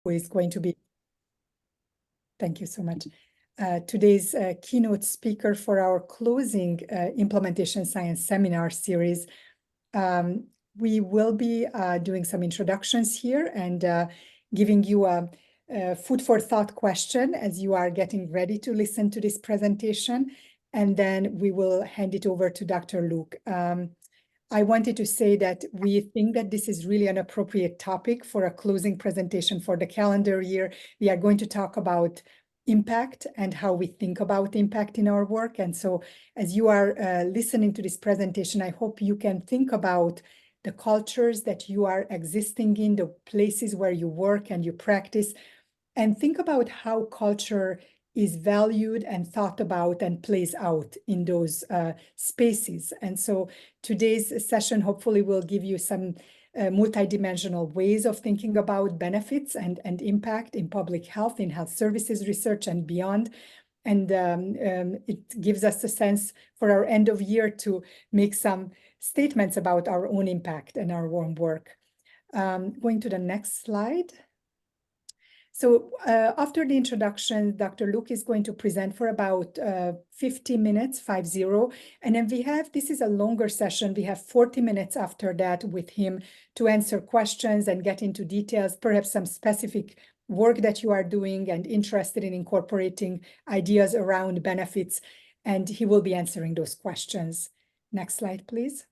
who is going to be, thank you so much, today's keynote speaker for our closing implementation science seminar series. We will be doing some introductions here and giving you a food for thought question as you are getting ready to listen to this presentation. And then we will hand it over to Dr. Luke. I wanted to say that we think that this is really an appropriate topic for a closing presentation for the calendar year. We are going to talk about impact and how we think about impact in our work. And so as you are listening to this presentation, I hope you can think about the cultures that you are existing in, the places where you work and you practice, and think about how culture is valued and thought about and plays out in those spaces. And so today's session hopefully will give you some multidimensional ways of thinking about benefits and impact in public health, in health services research and beyond. And it gives us a sense for our end of year to make some statements about our own impact and our own work. Going to the next slide. So after the introduction, Dr. Luke is going to present for about 50 minutes, 50. And then this is a longer session. We have 40 minutes after that with him to answer questions and get into details, perhaps some specific work that you are doing and interested in incorporating ideas around benefits. And he will be answering those questions. Next slide, please.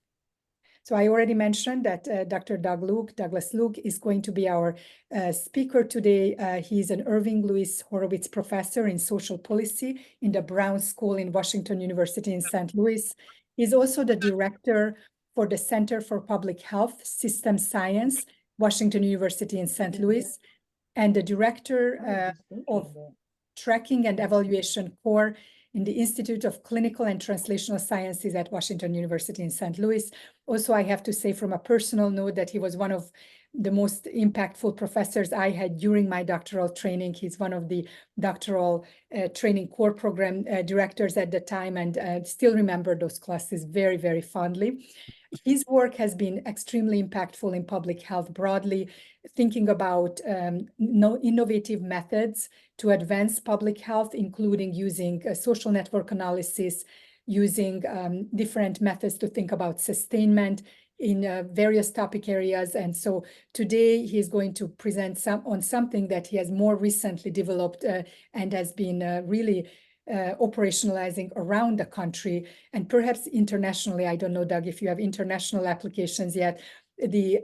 So I already mentioned that Dr. Douglas Luke is going to be our speaker today. He's an Irving Louis Horowitz professor in social policy in the Brown School in Washington University in St. Louis. He's also the director for the Center for Public Health System Science, Washington University in St. Louis, and the director of Tracking and Evaluation Core in the Institute of Clinical and Translational Sciences at Washington University in St. Louis. Also, I have to say from a personal note that he was one of the most impactful professors I had during my doctoral training. He's one of the doctoral training core program directors at the time, and still remember those classes very, very fondly. His work has been extremely impactful in public health broadly, thinking about innovative methods to advance public health, including using social network analysis, using different methods to think about sustainment in various topic areas. And so today he's going to present on something that he has more recently developed and has been really operationalizing around the country and perhaps internationally. I don't know, Doug, if you have international applications yet, the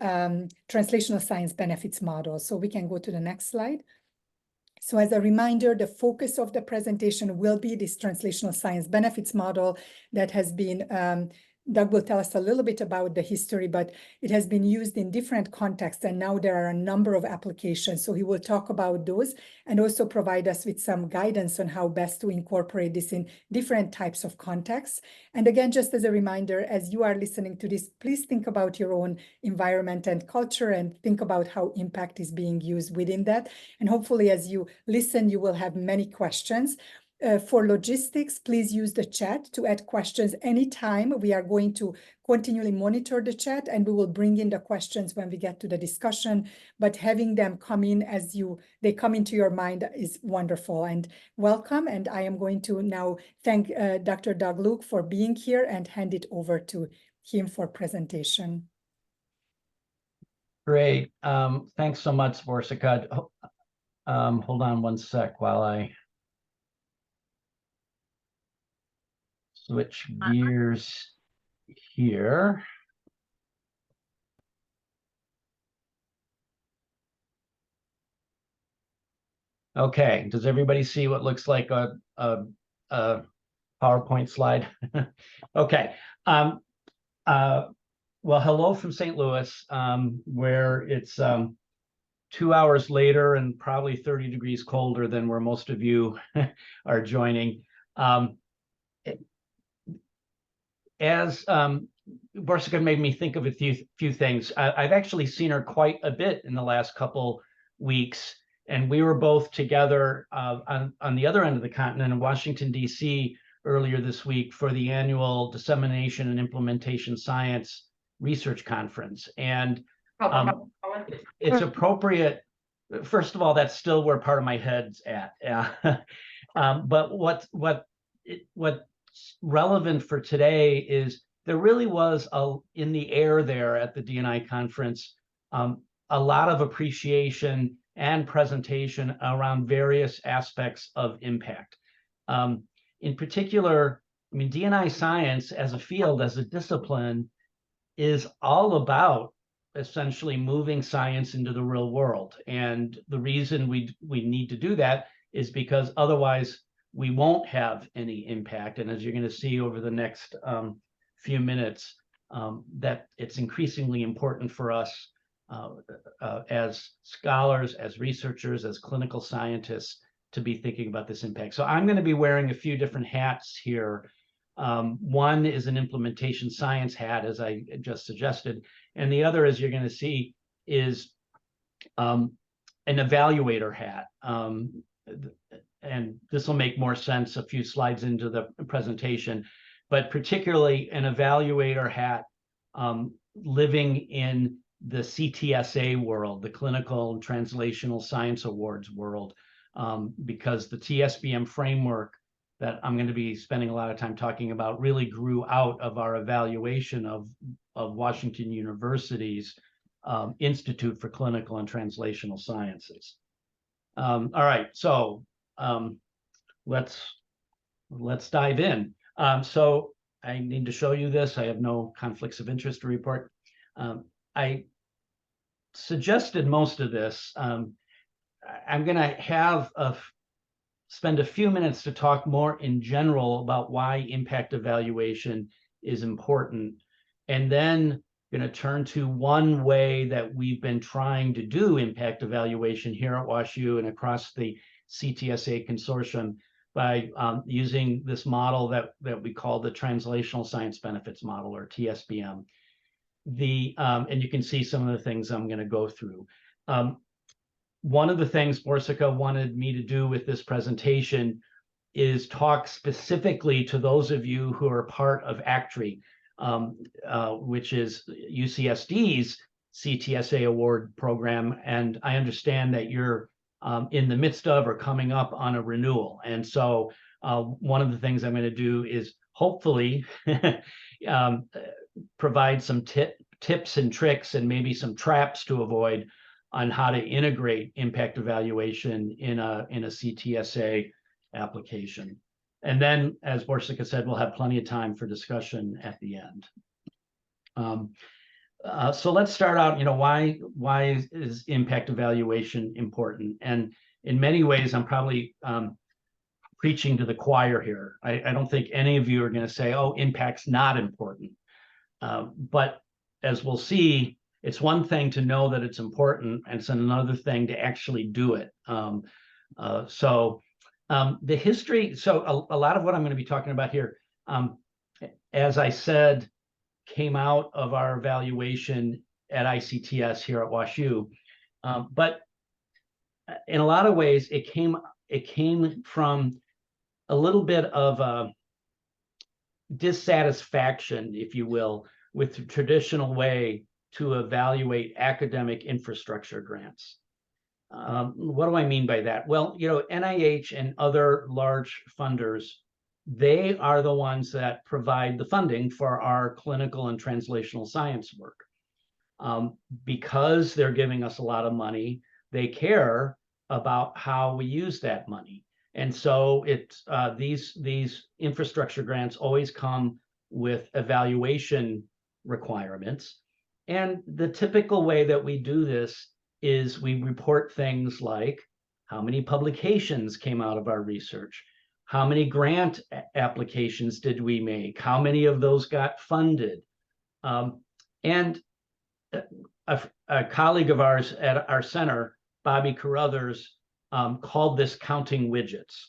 translational science benefits model. So we can go to the next slide. So as a reminder, the focus of the presentation will be this translational science benefits model that has been, Doug will tell us a little bit about the history, but it has been used in different contexts, and now there are a number of applications. So he will talk about those and also provide us with some guidance on how best to incorporate this in different types of contexts. And again, just as a reminder, as you are listening to this, please think about your own environment and culture and think about how impact is being used within that. And hopefully as you listen, you will have many questions. For logistics, please use the chat to add questions anytime. We are going to continually monitor the chat and we will bring in the questions when we get to the discussion, but having them come in as they come into your mind is wonderful and welcome. And I am going to now thank Dr. Doug Luke for being here and hand it over to him for presentation. Great. Thanks so much, Borsika. Hold on one sec while I switch gears here. Okay, does everybody see what looks like a PowerPoint slide? Okay. Well, hello from St. Louis, where it's 2 hours later and probably 30 degrees colder than where most of you are joining. As Borsika made me think of a few things. I've actually seen her quite a bit in the last couple weeks, and we were both together on the other end of the continent in Washington, D.C. earlier this week for the annual Dissemination and Implementation Science Research Conference. And it's appropriate first of all, that's still where part of my head's at. But what's relevant for today is there really was in the air there at the D&I conference a lot of appreciation and presentation around various aspects of impact. In particular, I mean, D&I science as a field, as a discipline, is all about essentially moving science into the real world. And the reason we need to do that is because otherwise we won't have any impact. And as you're going to see over the next few minutes, that it's increasingly important for us as scholars, as researchers, as clinical scientists to be thinking about this impact. So I'm going to be wearing a few different hats here. One is an implementation science hat, as I just suggested, and the other, as you're going to see, is an evaluator hat. And this will make more sense a few slides into the presentation, but particularly an evaluator hat living in the CTSA world, the Clinical and Translational Science Awards world, because the TSBM framework that I'm going to be spending a lot of time talking about really grew out of our evaluation of Washington University's Institute for Clinical and Translational Sciences. All right, so let's dive in. So I need to show you this. I have no conflicts of interest to report. I suggested most of this. I'm going to spend a few minutes to talk more in general about why impact evaluation is important, and then going to turn to one way that we've been trying to do impact evaluation here at WashU and across the CTSA consortium by using this model that we call the Translational Science Benefits Model, or TSBM. And you can see some of the things I'm going to go through. One of the things Borsika wanted me to do with this presentation is talk specifically to those of you who are part of ACTRI, which is UCSD's CTSA award program. And I understand that you're in the midst of or coming up on a renewal. And so one of the things I'm going to do is hopefully provide some tips and tricks and maybe some traps to avoid on how to integrate impact evaluation in a CTSA application. And then, as Borsika said, we'll have plenty of time for discussion at the end. So let's start out, why is impact evaluation important? And in many ways, I'm probably preaching to the choir here. I don't think any of you are going to say, oh, impact's not important. But as we'll see, it's one thing to know that it's important, and it's another thing to actually do it. The history, so a lot of what I'm going to be talking about here, as I said, came out of our evaluation at ICTS here at WashU. But in a lot of ways, it came from a little bit of dissatisfaction, if you will, with the traditional way to evaluate academic infrastructure grants. What do I mean by that? Well, NIH and other large funders, they are the ones that provide the funding for our clinical and translational science work. Because they're giving us a lot of money, they care about how we use that money. And so these infrastructure grants always come with evaluation requirements. And the typical way that we do this is we report things like how many publications came out of our research, how many grant applications did we make, how many of those got funded. And a colleague of ours at our center, Bobby Carruthers, called this counting widgets,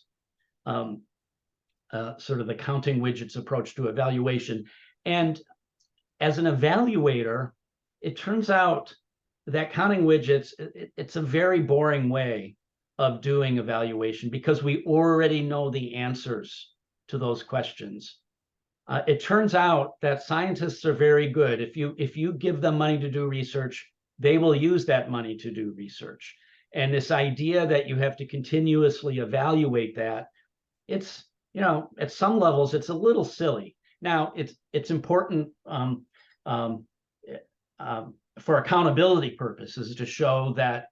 sort of the counting widgets approach to evaluation. And as an evaluator, it turns out that counting widgets, it's a very boring way of doing evaluation because we already know the answers to those questions. It turns out that scientists are very good. If you give them money to do research, they will use that money to do research. And this idea that you have to continuously evaluate that, it's, at some levels, it's a little silly. Now, it's important for accountability purposes to show that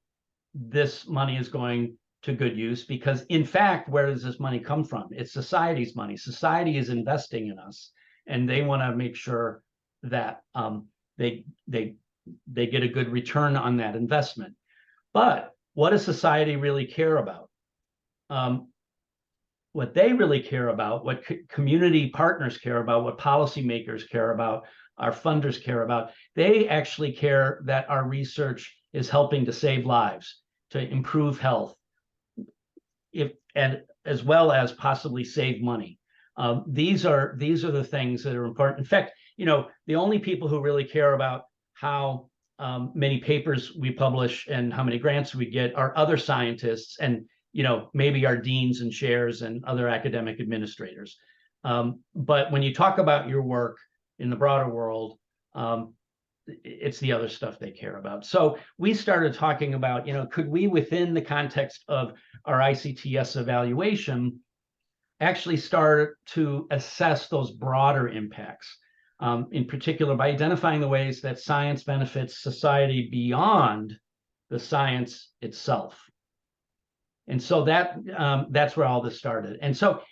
this money is going to good use, because in fact, where does this money come from? It's society's money. Society is investing in us, and they want to make sure that they get a good return on that investment. But what does society really care about? What they really care about, what community partners care about, what policymakers care about, our funders care about, they actually care that our research is helping to save lives, to improve health, and as well as possibly save money. These are the things that are important. In fact, the only people who really care about how many papers we publish and how many grants we get are other scientists, and maybe our deans and chairs and other academic administrators. But when you talk about your work in the broader world, it's the other stuff they care about. So we started talking about, could we, within the context of our ICTS evaluation, actually start to assess those broader impacts, in particular by identifying the ways that science benefits society beyond the science itself. And so that's where all this started. And so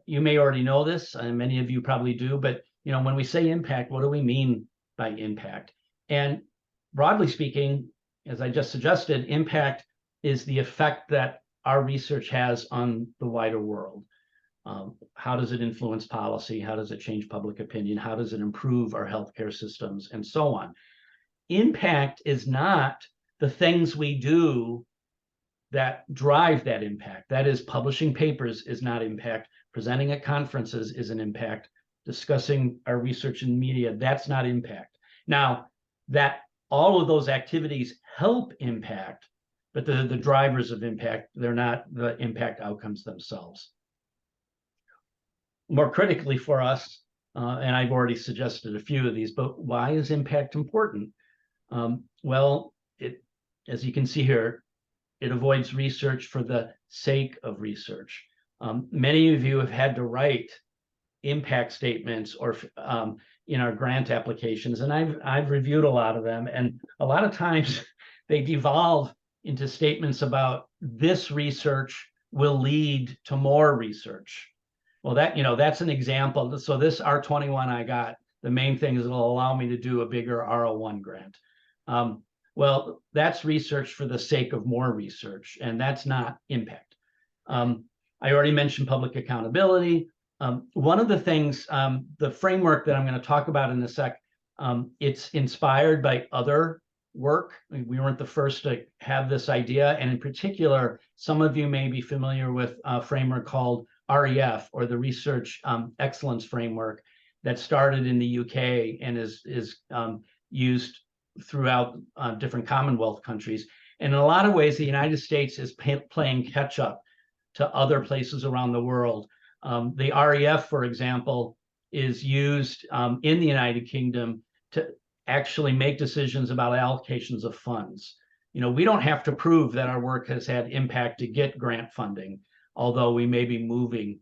you may already know this, and many of you probably do, but when we say impact, what do we mean by impact? And broadly speaking, as I just suggested, impact is the effect that our research has on the wider world. How does it influence policy? How does it change public opinion? How does it improve our healthcare systems, and so on? Impact is not the things we do that drive that impact. That is, publishing papers is not impact. Presenting at conferences is an impact. Discussing our research in media, that's not impact. Now, that all of those activities help impact, but the drivers of impact, they're not the impact outcomes themselves. More critically for us, and I've already suggested a few of these, but why is impact important? Well, as you can see here, it avoids research for the sake of research. Many of you have had to write impact statements or in our grant applications, and I've reviewed a lot of them, and a lot of times they devolve into statements about this research will lead to more research. Well, that's an example. So this R21 I got, the main thing is it'll allow me to do a bigger R01 grant. Well, that's research for the sake of more research, and that's not impact. I already mentioned public accountability. One of the things, the framework that I'm going to talk about in a sec, it's inspired by other work. We weren't the first to have this idea, and in particular, some of you may be familiar with a framework called REF, or the Research Excellence Framework, that started in the UK and is used throughout different Commonwealth countries. And in a lot of ways, the United States is playing catch up to other places around the world. The REF, for example, is used in the United Kingdom to actually make decisions about allocations of funds. We don't have to prove that our work has had impact to get grant funding, although we may be moving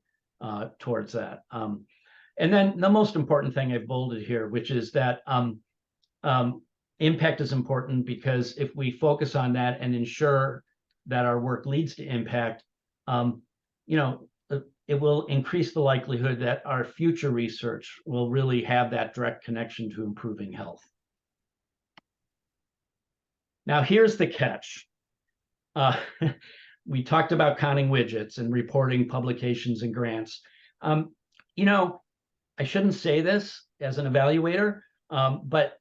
towards that. And then the most important thing I've bolded here, which is that impact is important, because if we focus on that and ensure that our work leads to impact, it will increase the likelihood that our future research will really have that direct connection to improving health. Now, here's the catch. We talked about counting widgets and reporting publications and grants. I shouldn't say this as an evaluator, but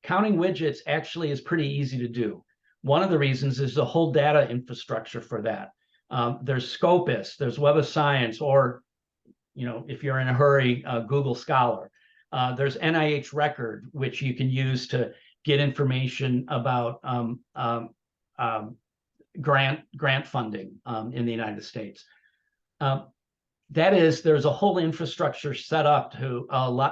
counting widgets actually is pretty easy to do. One of the reasons is the whole data infrastructure for that. There's Scopus, there's Web of Science, or, if you're in a hurry, Google Scholar. There's NIH Record, which you can use to get information about grant funding in the United States. That is, there's a whole infrastructure set up to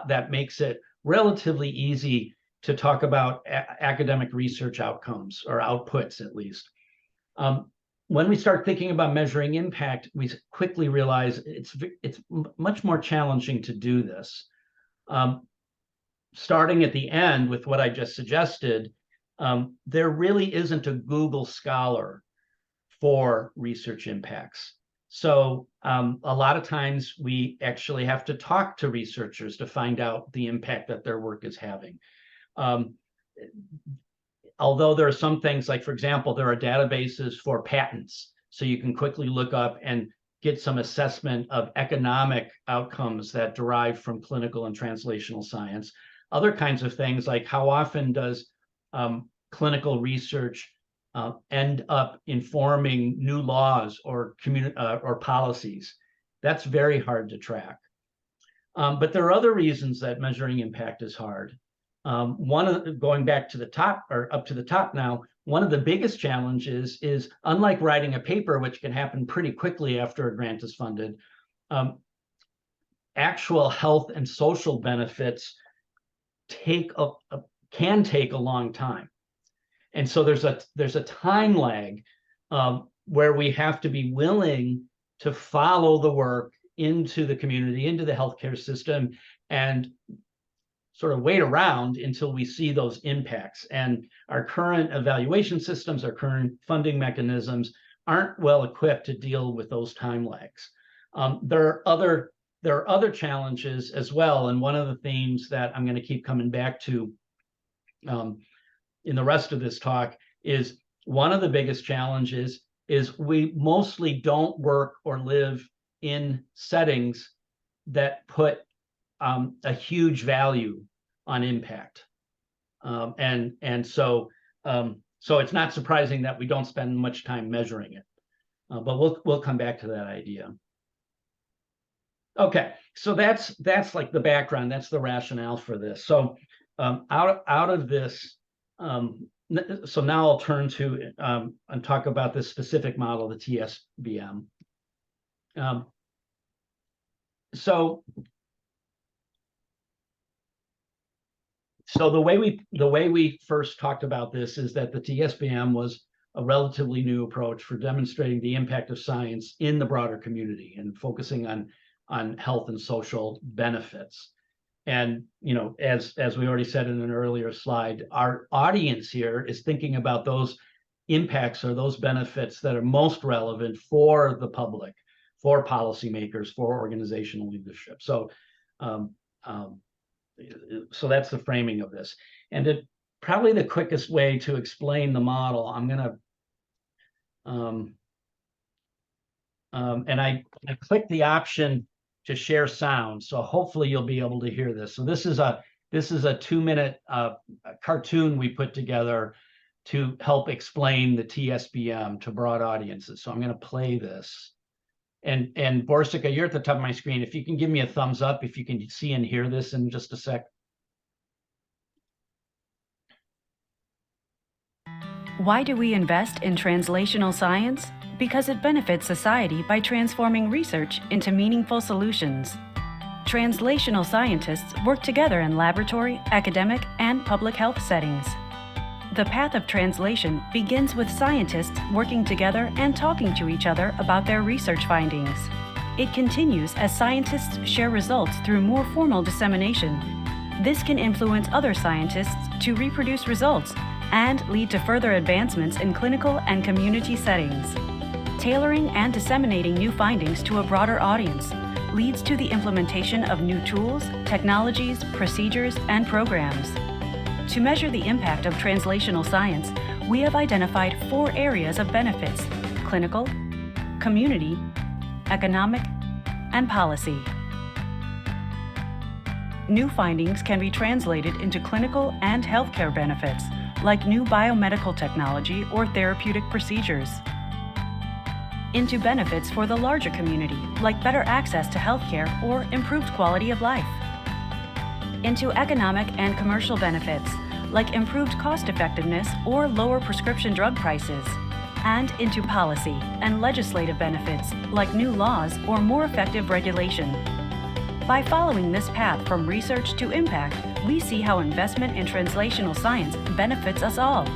that makes it relatively easy to talk about academic research outcomes, or outputs at least. When we start thinking about measuring impact, we quickly realize it's much more challenging to do this. Starting at the end with what I just suggested, there really isn't a Google Scholar for research impacts. So a lot of times we actually have to talk to researchers to find out the impact that their work is having. Although there are some things, like, for example, there are databases for patents, so you can quickly look up and get some assessment of economic outcomes that derive from clinical and translational science. Other kinds of things, like how often does clinical research end up informing new laws or policies? That's very hard to track. But there are other reasons that measuring impact is hard. Going back to the top, or up to the top now, one of the biggest challenges is, unlike writing a paper, which can happen pretty quickly after a grant is funded, actual health and social benefits can take a long time. And so there's a time lag where we have to be willing to follow the work into the community, into the healthcare system, and sort of wait around until we see those impacts. And our current evaluation systems, our current funding mechanisms aren't well equipped to deal with those time lags. There are other challenges as well. And one of the themes that I'm going to keep coming back to in the rest of this talk is, one of the biggest challenges is we mostly don't work or live in settings that put a huge value on impact. And so it's not surprising that we don't spend much time measuring it. But we'll come back to that idea. Okay, so that's like the background, that's the rationale for this. So out of this, so now I'll turn to and talk about this specific model, the TSBM. So the way we first talked about this is that the TSBM was a relatively new approach for demonstrating the impact of science in the broader community and focusing on health and social benefits. And, you know, as we already said in an earlier slide, our audience here is thinking about those impacts or those benefits that are most relevant for the public, for policymakers, for organizational leadership. So that's the framing of this. And probably the quickest way to explain the model, I'm going to, and I clicked the option to share sound, so hopefully you'll be able to hear this. So this is a 2-minute cartoon we put together to help explain the TSBM to broad audiences. So I'm going to play this. And Borsika, you're at the top of my screen. If you can give me a thumbs up if you can see and hear this in just a sec. Why do we invest in translational science? Because it benefits society by transforming research into meaningful solutions. Translational scientists work together in laboratory, academic, and public health settings. The path of translation begins with scientists working together and talking to each other about their research findings. It continues as scientists share results through more formal dissemination. This can influence other scientists to reproduce results and lead to further advancements in clinical and community settings. Tailoring and disseminating new findings to a broader audience leads to the implementation of new tools, technologies, procedures, and programs. To measure the impact of translational science, we have identified 4 areas of benefits: clinical, community, economic, and policy. New findings can be translated into clinical and healthcare benefits, like new biomedical technology or therapeutic procedures. Into benefits for the larger community, like better access to healthcare or improved quality of life. Into economic and commercial benefits, like improved cost effectiveness or lower prescription drug prices. And into policy and legislative benefits, like new laws or more effective regulation. By following this path from research to impact, we see how investment in translational science benefits us all.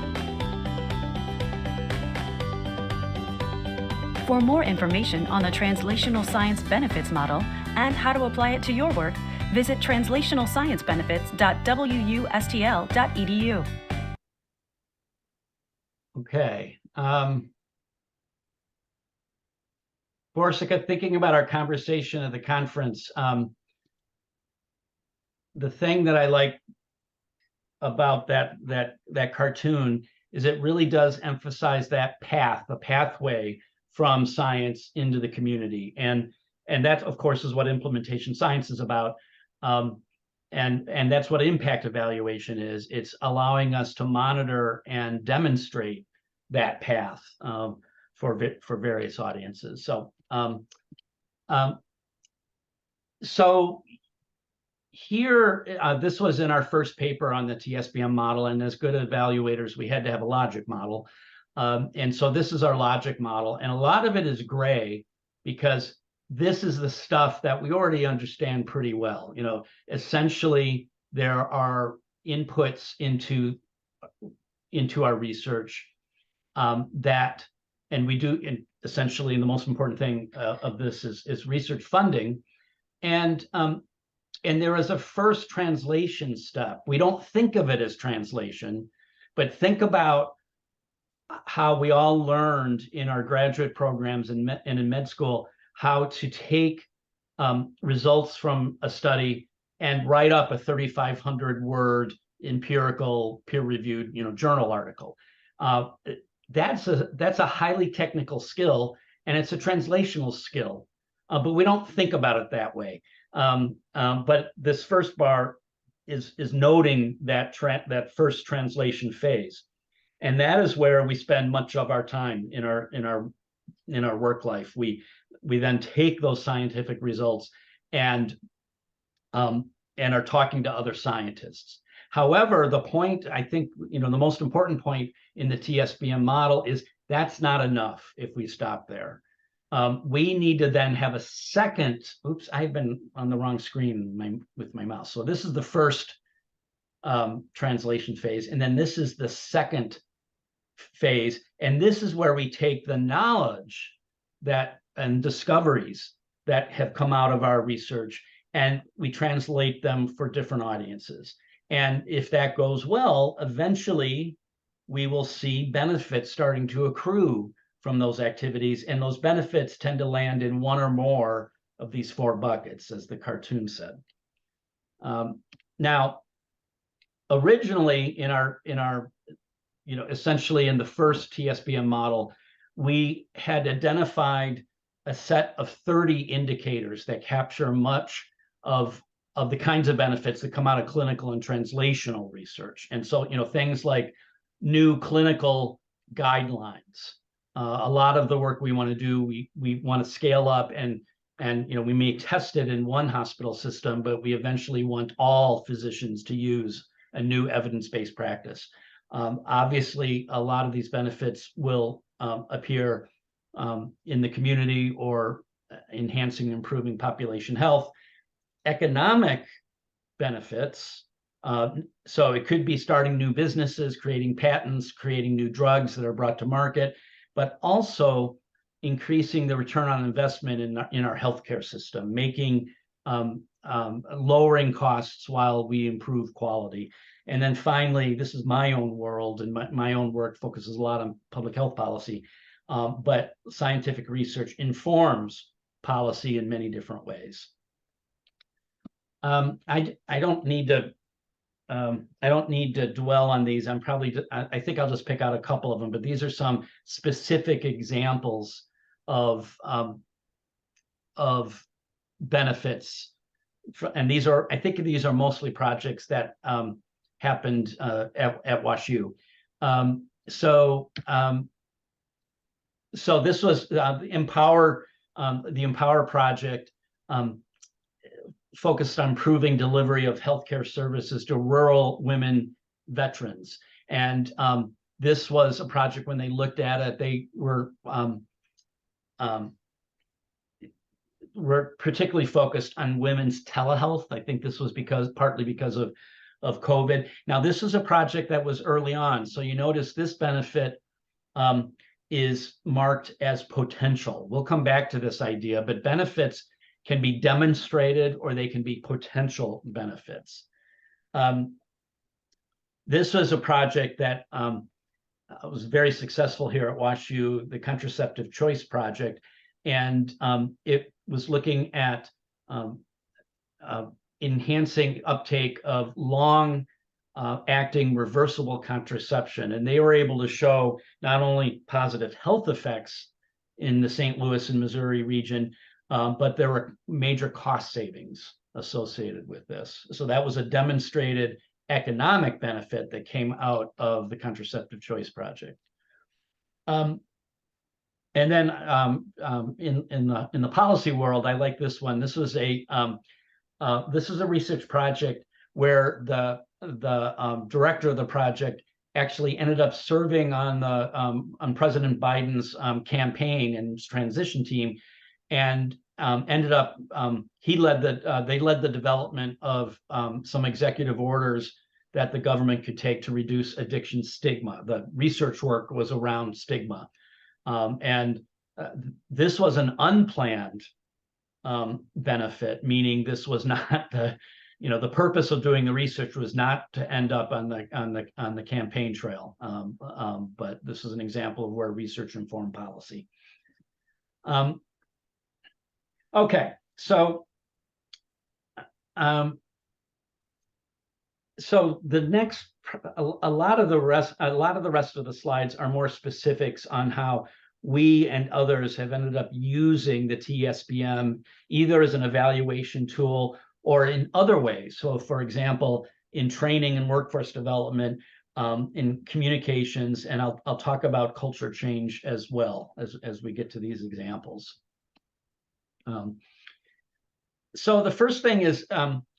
For more information on the translational science benefits model and how to apply it to your work, visit translationalsciencebenefits.wustl.edu. Okay. Borsika, thinking about our conversation at the conference, the thing that I like about that cartoon is it really does emphasize that path, the pathway from science into the community, and that, of course, is what implementation science is about, and that's what impact evaluation is. It's allowing us to monitor and demonstrate that path for various audiences. So here, this was in our first paper on the TSBM model, and as good evaluators, we had to have a logic model. And so this is our logic model, and a lot of it is gray because this is the stuff that we already understand pretty well. You know, essentially, there are inputs into our research and we do, and essentially, and the most important thing of this is research funding, and there is a first translation step. We don't think of it as translation, but think about how we all learned in our graduate programs and in med school how to take results from a study and write up a 3,500 word empirical peer-reviewed journal article. That's a highly technical skill, and it's a translational skill, but we don't think about it that way. But this first bar is noting that first translation phase, and that is where we spend much of our time in our work life. We then take those scientific results and are talking to other scientists. However, the point, I think, the most important point in the TSBM model is that's not enough if we stop there. We need to then have a second, oops, I've been on the wrong screen with my mouse. So this is the first translation phase, and then this is the second phase. And this is where we take the knowledge and discoveries that have come out of our research, and we translate them for different audiences. And if that goes well, eventually we will see benefits starting to accrue from those activities, and those benefits tend to land in one or more of these 4 buckets, as the cartoon said. Now, originally in our essentially in the first TSBM model, we had identified a set of 30 indicators that capture much of the kinds of benefits that come out of clinical and translational research. And so, things like new clinical guidelines. A lot of the work we want to do, we want to scale up, and we may test it in one hospital system, but we eventually want all physicians to use a new evidence-based practice. Obviously, a lot of these benefits will appear in the community or enhancing and improving population health. Economic benefits, so it could be starting new businesses, creating patents, creating new drugs that are brought to market, but also increasing the return on investment in our healthcare system, making lowering costs while we improve quality. And then finally, this is my own world, and my own work focuses a lot on public health policy, but scientific research informs policy in many different ways. I don't need to dwell on these. I think I'll just pick out a couple of them, but these are some specific examples of benefits, and I think these are mostly projects that happened at WashU. So this was the Empower project, focused on improving delivery of healthcare services to rural women veterans. And this was a project, when they looked at it, they were we're particularly focused on women's telehealth. I think this was partly because of COVID. Now, this is a project that was early on. So you notice this benefit is marked as potential. We'll come back to this idea, but benefits can be demonstrated or they can be potential benefits. This was a project that was very successful here at WashU, the Contraceptive Choice Project, and it was looking at enhancing uptake of long acting reversible contraception. And they were able to show not only positive health effects in the St. Louis and Missouri region, but there were major cost savings associated with this. So that was a demonstrated economic benefit that came out of the Contraceptive Choice Project. And then in the policy world, I like this one. This was a research project where the director of the project actually ended up serving on President Biden's campaign and transition team, and ended up they led the development of some executive orders that the government could take to reduce addiction stigma. The research work was around stigma, and this was an unplanned benefit, meaning this was not the purpose of doing the research was not to end up on the campaign trail, but this is an example of where research informed policy. Okay, so the next, a lot of the rest of the slides are more specifics on how we and others have ended up using the TSBM either as an evaluation tool or in other ways. So, for example, in training and workforce development, in communications, and I'll talk about culture change as well as we get to these examples. So the first thing is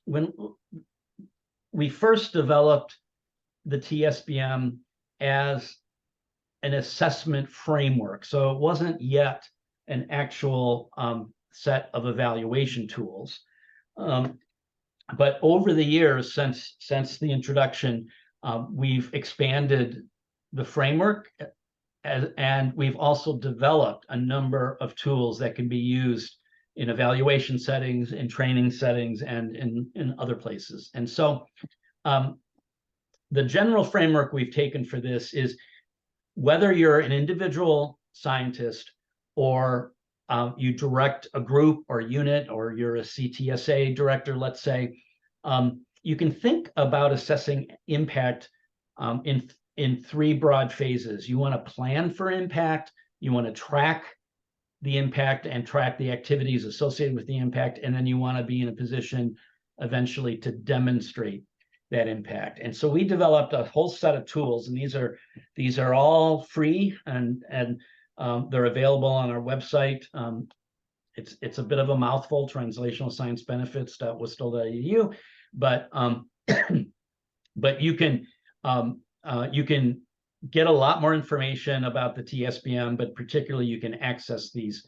when we first developed the TSBM as an assessment framework. So it wasn't yet an actual set of evaluation tools. But over the years, since the introduction, we've expanded the framework, and we've also developed a number of tools that can be used in evaluation settings, in training settings, and in other places. And so the general framework we've taken for this is whether you're an individual scientist or you direct a group or unit, or you're a CTSA director, let's say, you can think about assessing impact in three broad phases. You want to plan for impact, you want to track the impact and track the activities associated with the impact, and then you want to be in a position eventually to demonstrate that impact. And so we developed a whole set of tools, and these are all free, and they're available on our website. It's a bit of a mouthful, translationalsciencebenefits.wistl.edu, but but you can get a lot more information about the TSBM, but particularly you can access these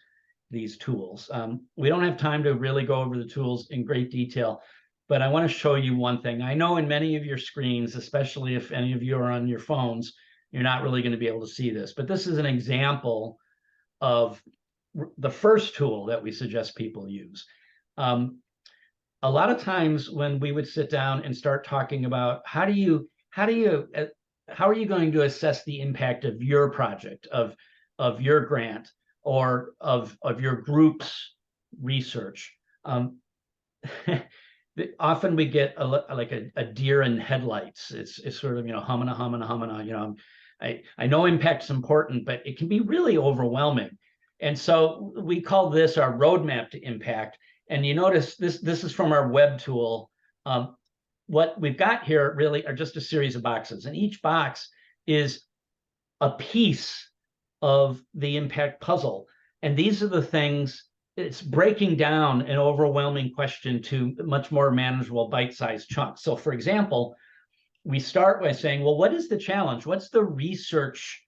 tools. We don't have time to really go over the tools in great detail, but I want to show you one thing. I know in many of your screens, especially if any of you are on your phones, you're not really going to be able to see this, but this is an example of the first tool that we suggest people use. A lot of times when we would sit down and start talking about how are you going to assess the impact of your project, of your grant, or of your group's research, often we get a deer in headlights. It's sort of, humana. I know impact's important, but it can be really overwhelming. And so we call this our roadmap to impact. And you notice this is from our web tool. What we've got here really are just a series of boxes, and each box is a piece of the impact puzzle. And these are the things. It's breaking down an overwhelming question to much more manageable bite-sized chunks. So for example, we start by saying, well, what is the challenge? What's the research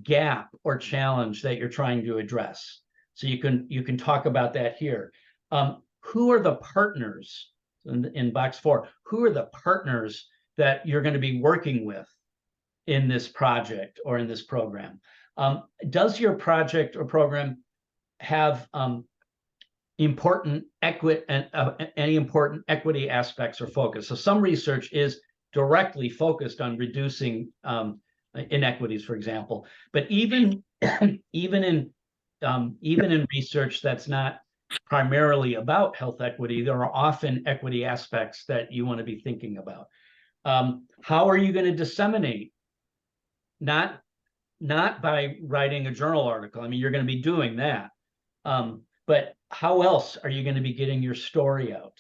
gap or challenge that you're trying to address? So you can talk about that here. Who are the partners in box 4? Who are the partners that you're going to be working with in this project or in this program? Does your project or program have important any important equity aspects or focus? So some research is directly focused on reducing inequities, for example. But even in research that's not primarily about health equity, there are often equity aspects that you want to be thinking about. How are you going to disseminate? Not by writing a journal article. I mean, you're going to be doing that. But how else are you going to be getting your story out?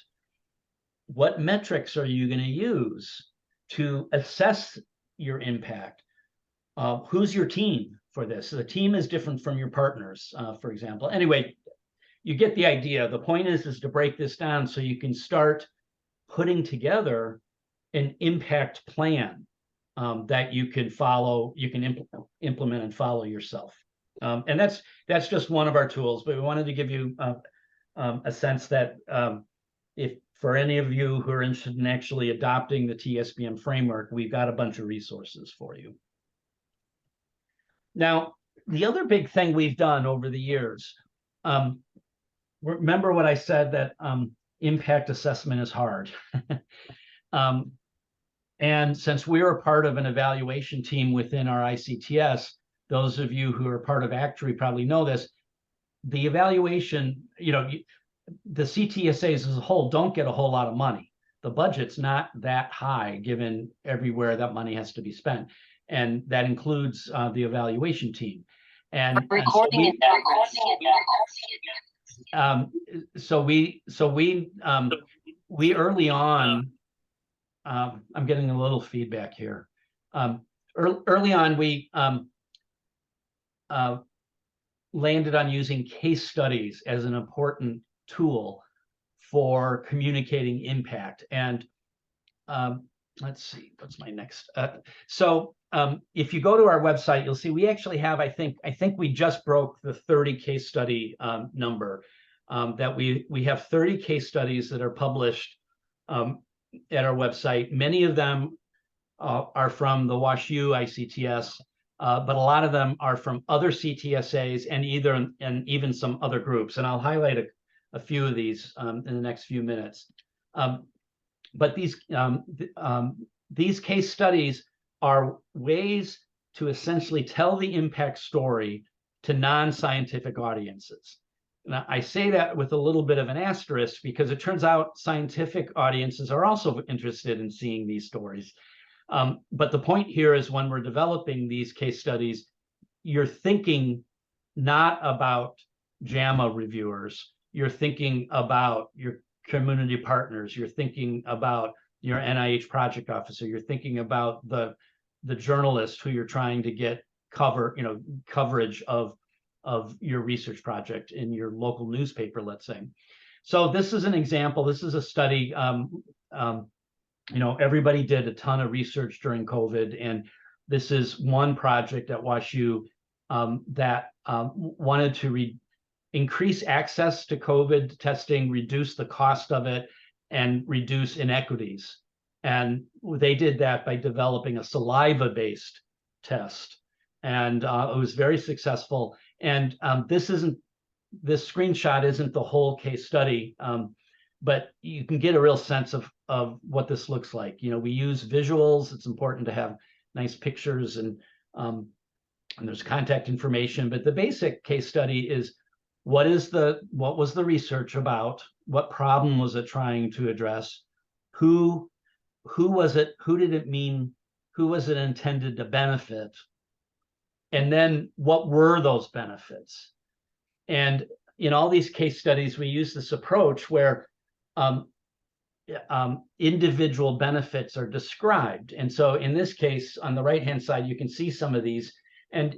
What metrics are you going to use to assess your impact? Who's your team for this? So the team is different from your partners, for example. Anyway, you get the idea. The point is to break this down so you can start putting together an impact plan that you can follow, you can implement and follow yourself. And that's just one of our tools, but we wanted to give you a sense that if for any of you who are interested in actually adopting the TSBM framework, we've got a bunch of resources for you. Now, the other big thing we've done over the years, remember what I said, that impact assessment is hard. And since we were part of an evaluation team within our ICTS, those of you who are part of Actuary probably know this, the evaluation, the CTSAs as a whole don't get a whole lot of money. The budget's not that high given everywhere that money has to be spent. And that includes the evaluation team. And so we early on, I'm getting a little feedback here. Early on, we landed on using case studies as an important tool for communicating impact. And let's see, what's my next? If you go to our website, you'll see we actually have, I think we just broke the 30 case study number. That we have 30 case studies that are published at our website. Many of them are from the WashU ICTS, but a lot of them are from other CTSAs and even some other groups. And I'll highlight a few of these in the next few minutes. But these case studies are ways to essentially tell the impact story to non-scientific audiences. Now, I say that with a little bit of an asterisk because it turns out scientific audiences are also interested in seeing these stories. But the point here is when we're developing these case studies, you're thinking not about JAMA reviewers, you're thinking about your community partners, you're thinking about your NIH project officer, you're thinking about the journalist who you're trying to get coverage of your research project in your local newspaper, let's say. So this is an example. This is a study. Everybody did a ton of research during COVID, and this is one project at WashU that wanted to increase access to COVID testing, reduce the cost of it, and reduce inequities. And they did that by developing a saliva-based test, and it was very successful. And this screenshot isn't the whole case study, but you can get a real sense of what this looks like. We use visuals. It's important to have nice pictures and there's contact information. But the basic case study is what was the research about? What problem was it trying to address? Who was it? Who did it mean? Who was it intended to benefit? And then what were those benefits? And in all these case studies, we use this approach where individual benefits are described. And so in this case, on the right-hand side, you can see some of these. And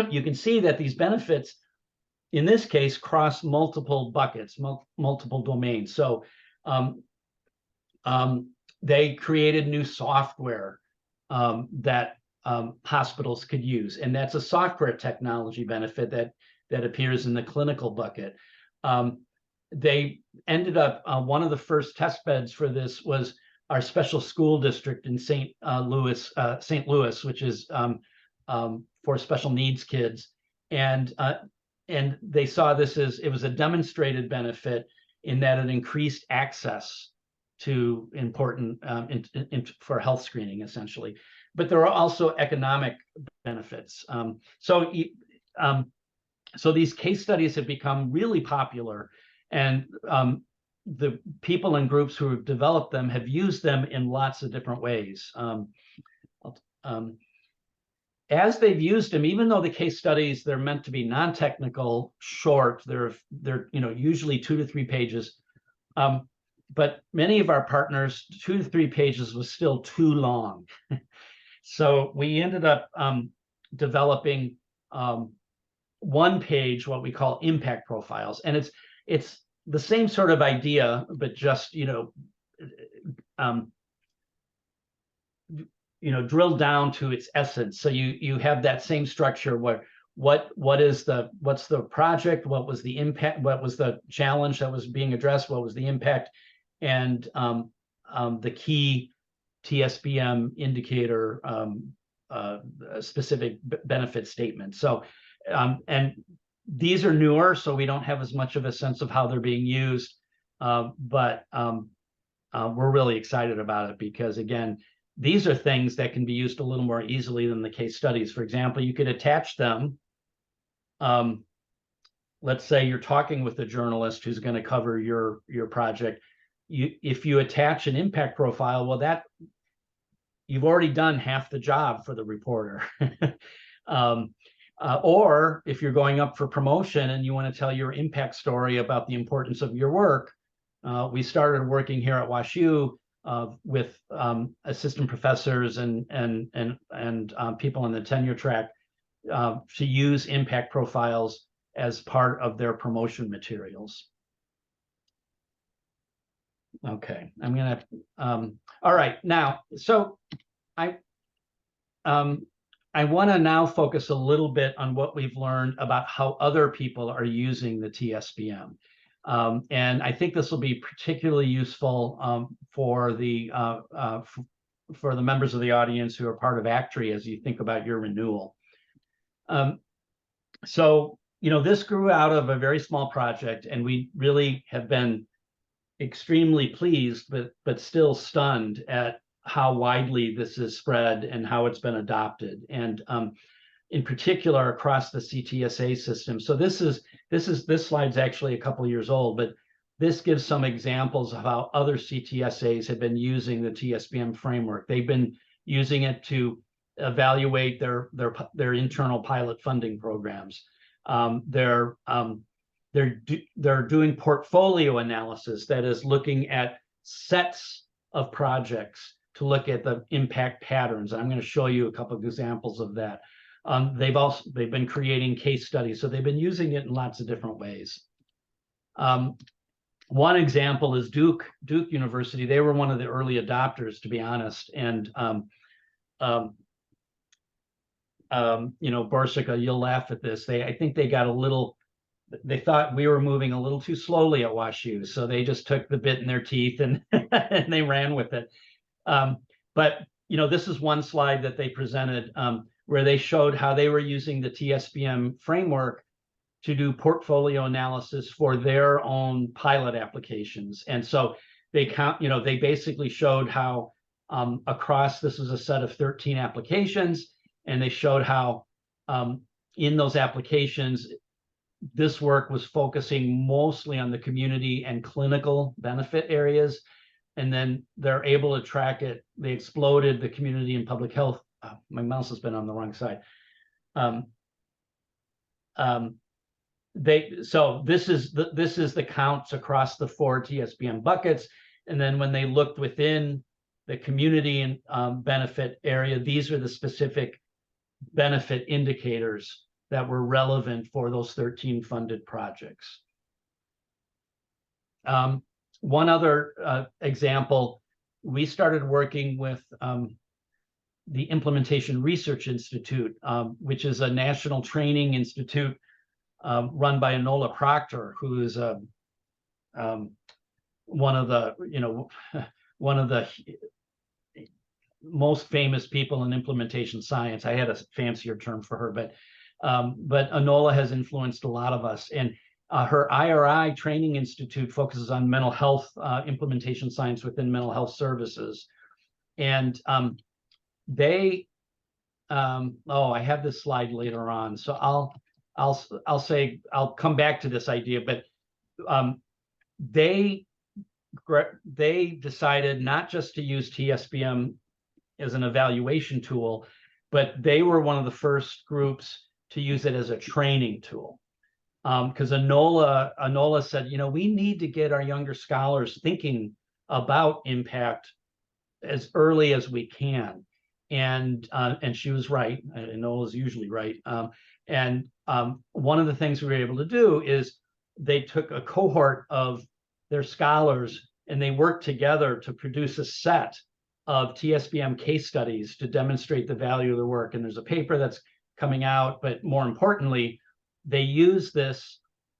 you can see that these benefits, in this case, cross multiple buckets, multiple domains. So they created new software that hospitals could use, and that's a software technology benefit that appears in the clinical bucket. They ended up, one of the first test beds for this was our special school district in St. Louis, which is for special needs kids. And they saw this as, it was a demonstrated benefit in that it increased access to important, for health screening, essentially. But there are also economic benefits. So these case studies have become really popular, and the people and groups who have developed them have used them in lots of different ways. As they've used them, even though the case studies, they're meant to be non-technical, short, they're usually 2 to 3 pages. But many of our partners, 2 to 3 pages was still too long. So we ended up developing 1 page, what we call impact profiles. And it's the same sort of idea, but just, drilled down to its essence. So you have that same structure where what's the project, what was the impact, what was the challenge that was being addressed, what was the impact, and the key TSBM indicator specific benefit statement. So and these are newer, so we don't have as much of a sense of how they're being used, but we're really excited about it because, again, these are things that can be used a little more easily than the case studies. For example, you could attach them. Let's say you're talking with a journalist who's going to cover your project. If you attach an impact profile, well, that you've already done half the job for the reporter. Or if you're going up for promotion and you want to tell your impact story about the importance of your work, we started working here at WashU with assistant professors and people on the tenure track to use impact profiles as part of their promotion materials. Okay, I'm gonna. All right, now, so I want to now focus a little bit on what we've learned about how other people are using the TSBM. And I think this will be particularly useful for the members of the audience who are part of ACTRI as you think about your renewal. So, this grew out of a very small project, and we really have been extremely pleased, but still stunned at how widely this is spread and how it's been adopted, and in particular across the CTSA system. So this slide's actually a couple years old, but this gives some examples of how other CTSAs have been using the TSBM framework. They've been using it to evaluate their internal pilot funding programs. They're doing portfolio analysis, that is looking at sets of projects to look at the impact patterns. And I'm going to show you a couple of examples of that. They've been creating case studies, so they've been using it in lots of different ways. One example is Duke University. They were one of the early adopters, to be honest. And Borsika, you'll laugh at this. I think they got a little. They thought we were moving a little too slowly at WashU, so they just took the bit in their teeth and and they ran with it. But this is one slide that they presented where they showed how they were using the TSBM framework to do portfolio analysis for their own pilot applications. And so they basically showed how across, this is a set of 13 applications, and they showed how in those applications, this work was focusing mostly on the community and clinical benefit areas. And then they're able to track it. They exploded the community and public health. My mouse has been on the wrong side. So this is the counts across the 4 TSBM buckets. And then when they looked within the community and benefit area, these are the specific benefit indicators that were relevant for those 13 funded projects. One other example, we started working with the Implementation Research Institute, which is a national training institute run by Enola Proctor, who is one of the, one of the most famous people in implementation science. I had a fancier term for her, but Enola has influenced a lot of us. And her IRI Training Institute focuses on mental health implementation science within mental health services. And they, I have this slide later on, so I'll say, I'll come back to this idea, but they decided not just to use TSBM as an evaluation tool, but they were one of the first groups to use it as a training tool. Because Enola said, we need to get our younger scholars thinking about impact as early as we can. And she was right. Enola's usually right. One of the things we were able to do is they took a cohort of their scholars and they worked together to produce a set of TSBM case studies to demonstrate the value of the work. And there's a paper that's coming out, but more importantly, they use this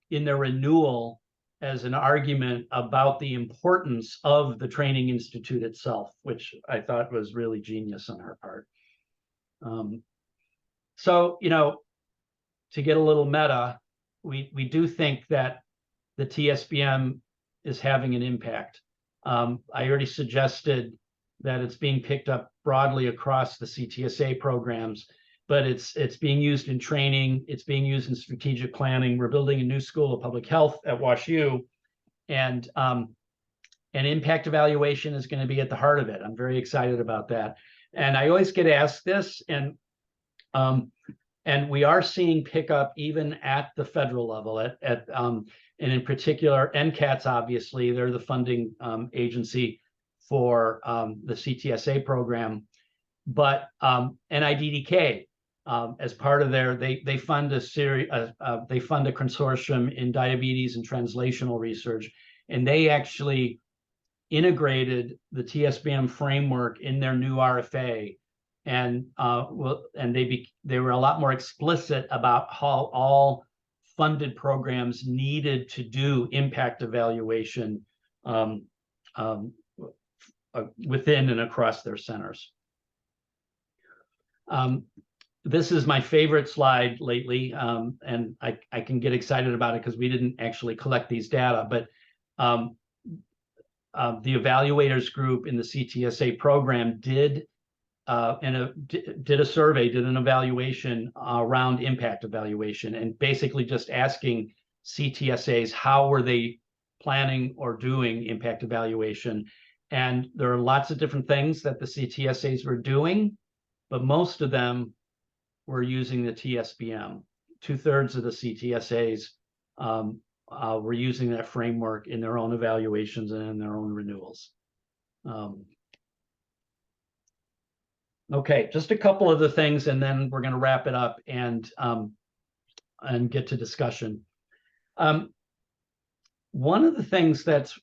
in their renewal as an argument about the importance of the training institute itself, which I thought was really genius on her part. So, to get a little meta, we do think that the TSBM is having an impact. I already suggested that it's being picked up broadly across the CTSA programs, but it's being used in training, it's being used in strategic planning. We're building a new school of public health at WashU, and impact evaluation is going to be at the heart of it. I'm very excited about that. And I always get asked this, and we are seeing pickup even at the federal level, and in particular, NCATS, obviously, they're the funding agency for the CTSA program, but NIDDK, as part of their, they fund a series, they fund a consortium in diabetes and translational research, and they actually integrated the TSBM framework in their new RFA, and they were a lot more explicit about how all funded programs needed to do impact evaluation within and across their centers. This is my favorite slide lately, and I can get excited about it because we didn't actually collect these data, but the evaluators group in the CTSA program did a survey, did an evaluation around impact evaluation, and basically just asking CTSAs how were they planning or doing impact evaluation. And there are lots of different things that the CTSAs were doing, but most of them were using the TSBM. 2/3 of the CTSAs were using that framework in their own evaluations and in their own renewals. Okay, just a couple of the things, and then we're going to wrap it up and get to discussion. One of the things that's,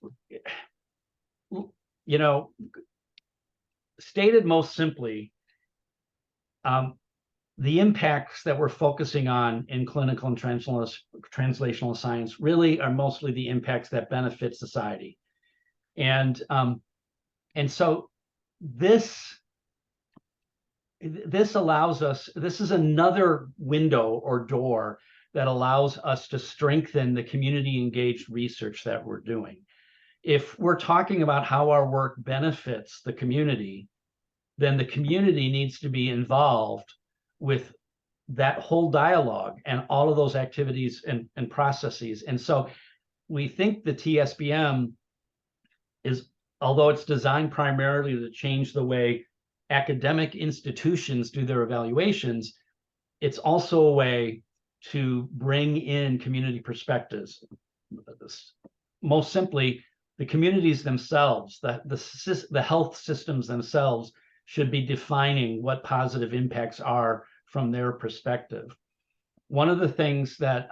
stated most simply, the impacts that we're focusing on in clinical and translational science really are mostly the impacts that benefit society. And so this allows us, this is another window or door that allows us to strengthen the community engaged research that we're doing. If we're talking about how our work benefits the community, then the community needs to be involved with that whole dialogue and all of those activities and processes. And so we think the TSBM is, although it's designed primarily to change the way academic institutions do their evaluations, it's also a way to bring in community perspectives. Most simply, the communities themselves, the health systems themselves should be defining what positive impacts are from their perspective. One of the things that,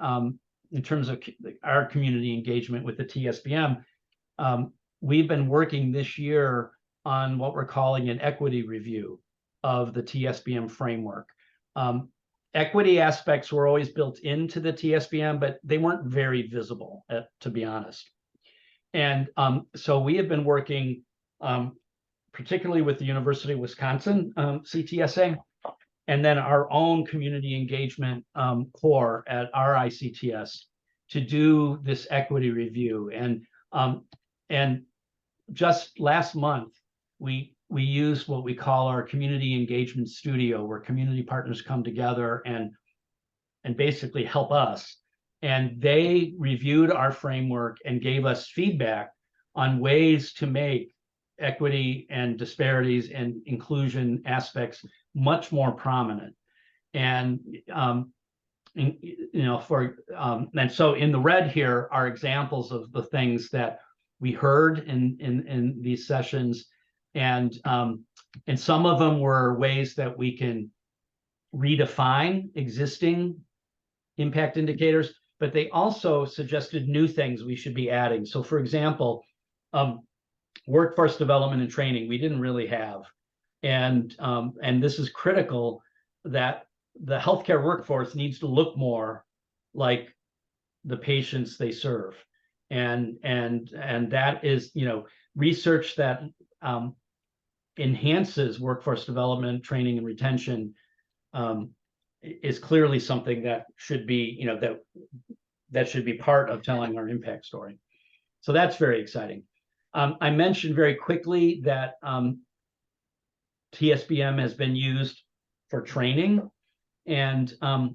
in terms of our community engagement with the TSBM, we've been working this year on what we're calling an equity review of the TSBM framework. Equity aspects were always built into the TSBM, but they weren't very visible, to be honest. And so we have been working particularly with the University of Wisconsin CTSA, and then our own community engagement core at our ICTS to do this equity review. And just last month, we used what we call our community engagement studio, where community partners come together and basically help us. And they reviewed our framework and gave us feedback on ways to make equity and disparities and inclusion aspects much more prominent. And and so in the red here are examples of the things that we heard in these sessions, and some of them were ways that we can redefine existing impact indicators, but they also suggested new things we should be adding. So for example, workforce development and training we didn't really have, and this is critical, that the healthcare workforce needs to look more like the patients they serve, and that is, research that enhances workforce development, training, and retention is clearly something that should be, that should be part of telling our impact story. So that's very exciting. I mentioned very quickly that TSBM has been used for training, and I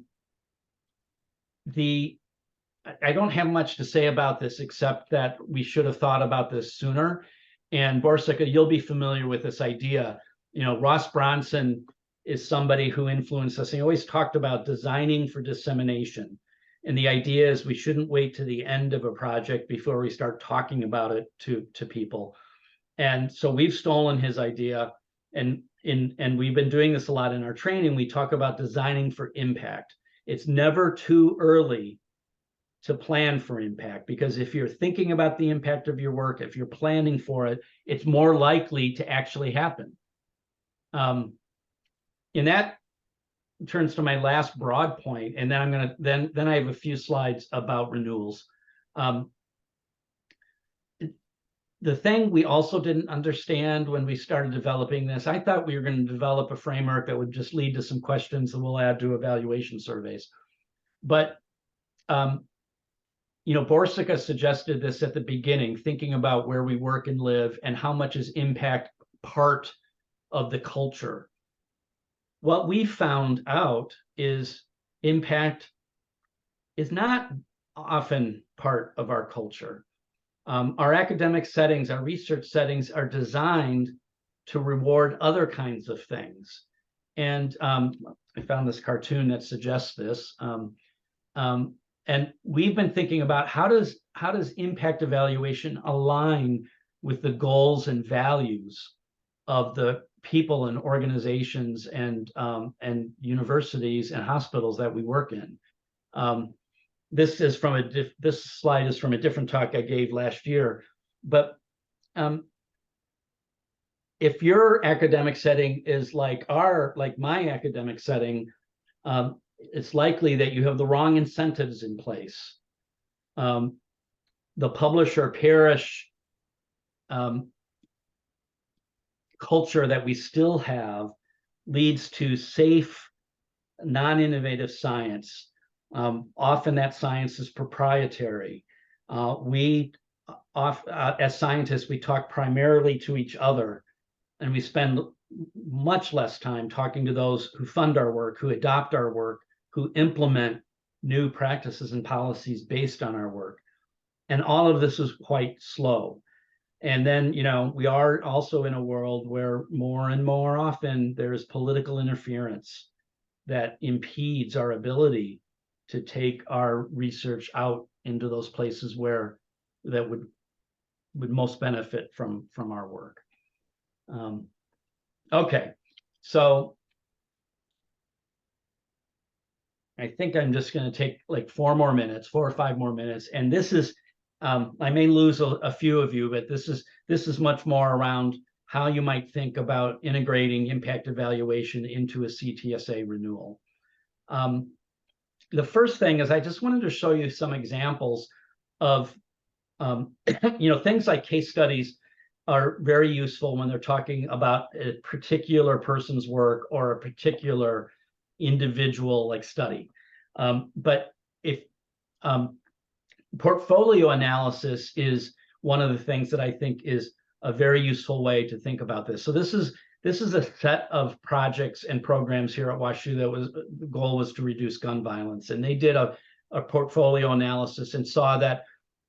don't have much to say about this except that we should have thought about this sooner. And Borsika, you'll be familiar with this idea. Ross Bronson is somebody who influenced us. He always talked about designing for dissemination. And the idea is we shouldn't wait to the end of a project before we start talking about it to people. And so we've stolen his idea, and we've been doing this a lot in our training. We talk about designing for impact. It's never too early to plan for impact, because if you're thinking about the impact of your work, if you're planning for it, it's more likely to actually happen. And that turns to my last broad point, and then I'm going to then I have a few slides about renewals. The thing we also didn't understand when we started developing this, I thought we were going to develop a framework that would just lead to some questions that we'll add to evaluation surveys. But Borsika suggested this at the beginning, thinking about where we work and live and how much is impact part of the culture. What we found out is impact is not often part of our culture. Our academic settings, our research settings are designed to reward other kinds of things. And I found this cartoon that suggests this. And we've been thinking about how does impact evaluation align with the goals and values of the people and organizations and universities and hospitals that we work in. This slide is from a different talk I gave last year, but if your academic setting is like my academic setting, it's likely that you have the wrong incentives in place. The publisher perish culture that we still have leads to safe, non-innovative science. Often that science is proprietary. As scientists, we talk primarily to each other, and we spend much less time talking to those who fund our work, who adopt our work, who implement new practices and policies based on our work. And all of this is quite slow. And then, we are also in a world where more and more often there's political interference that impedes our ability to take our research out into those places where that would most benefit from our work. Okay, so I think I'm just going to take like 4 or 5 more minutes, and this is I may lose a few of you, but this is much more around how you might think about integrating impact evaluation into a CTSA renewal. The first thing is I just wanted to show you some examples of, things like case studies are very useful when they're talking about a particular person's work or a particular individual like study. But if portfolio analysis is one of the things that I think is a very useful way to think about this. So this is a set of projects and programs here at WashU that the goal was to reduce gun violence. And they did a portfolio analysis and saw that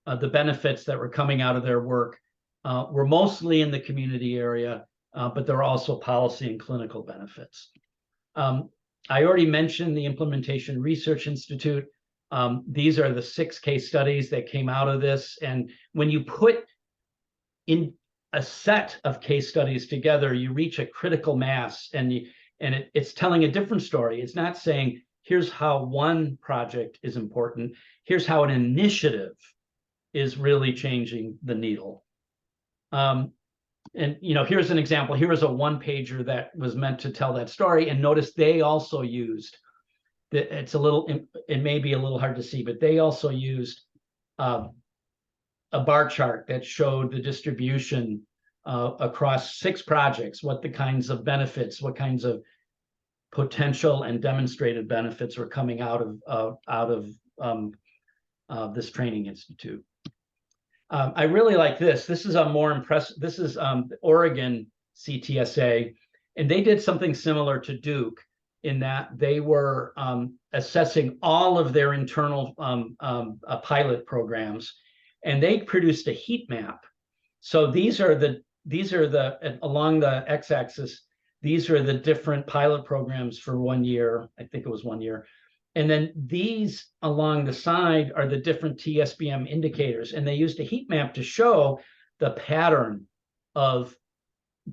the benefits that were coming out of their work were mostly in the community area, but there are also policy and clinical benefits. I already mentioned the Implementation Research Institute. These are the 6 case studies that came out of this. And when you put in a set of case studies together, you reach a critical mass, and it's telling a different story. It's not saying, here's how one project is important. Here's how an initiative is really changing the needle. And here's an example. Here is a one-pager that was meant to tell that story. And notice they also used, it may be a little hard to see, but they also used a bar chart that showed the distribution across 6 projects, what the kinds of benefits, what kinds of potential and demonstrated benefits were coming out of this training institute. I really like this. This is a more impressive. This is Oregon CTSA, and they did something similar to Duke in that they were assessing all of their internal pilot programs, and they produced a heat map. So these are the along the x-axis. These are the different pilot programs for 1 year. I think it was 1 year. And then these along the side are the different TSBM indicators. And they used a heat map to show the pattern of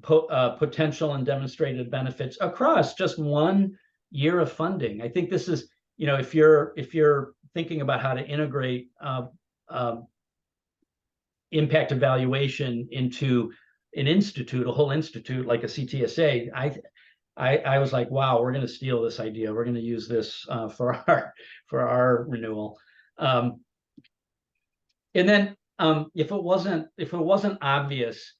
potential and demonstrated benefits across just 1 year of funding. I think this is, if you're thinking about how to integrate impact evaluation into an institute, a whole institute like a CTSA, I was like, wow, we're going to steal this idea. We're going to use this for our renewal. And then if it wasn't obvious,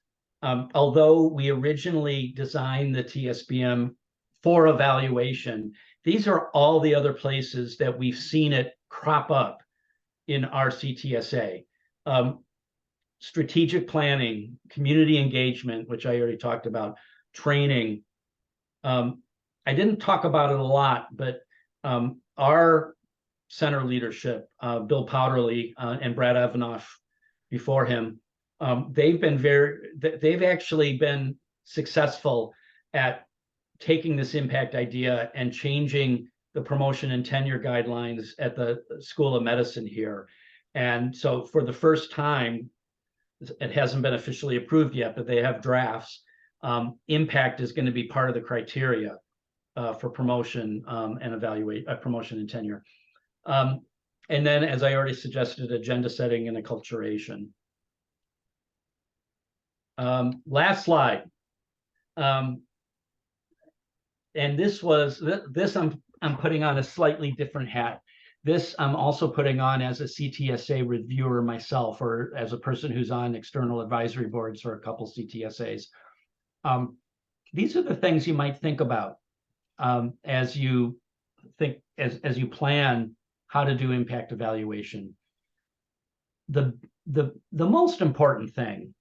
although we originally designed the TSBM for evaluation, these are all the other places that we've seen it crop up in our CTSA. Strategic planning, community engagement, which I already talked about, training. I didn't talk about it a lot, but our center leadership, Bill Powderly and Brad Evanoff before him, they've actually been successful at taking this impact idea and changing the promotion and tenure guidelines at the School of Medicine here. And so for the first time, it hasn't been officially approved yet, but they have drafts. Impact is going to be part of the criteria for promotion and promotion and tenure. And then, as I already suggested, agenda setting and acculturation. Last slide. And this I'm putting on a slightly different hat. This I'm also putting on as a CTSA reviewer myself, or as a person who's on external advisory boards for a couple CTSAs. These are the things you might think about as you plan how to do impact evaluation. The most important thing,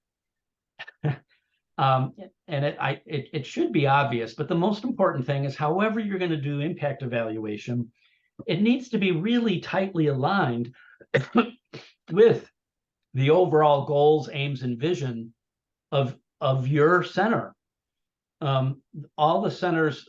and it should be obvious, but the most important thing is, however you're going to do impact evaluation, it needs to be really tightly aligned with the overall goals, aims, and vision of your center. All the centers,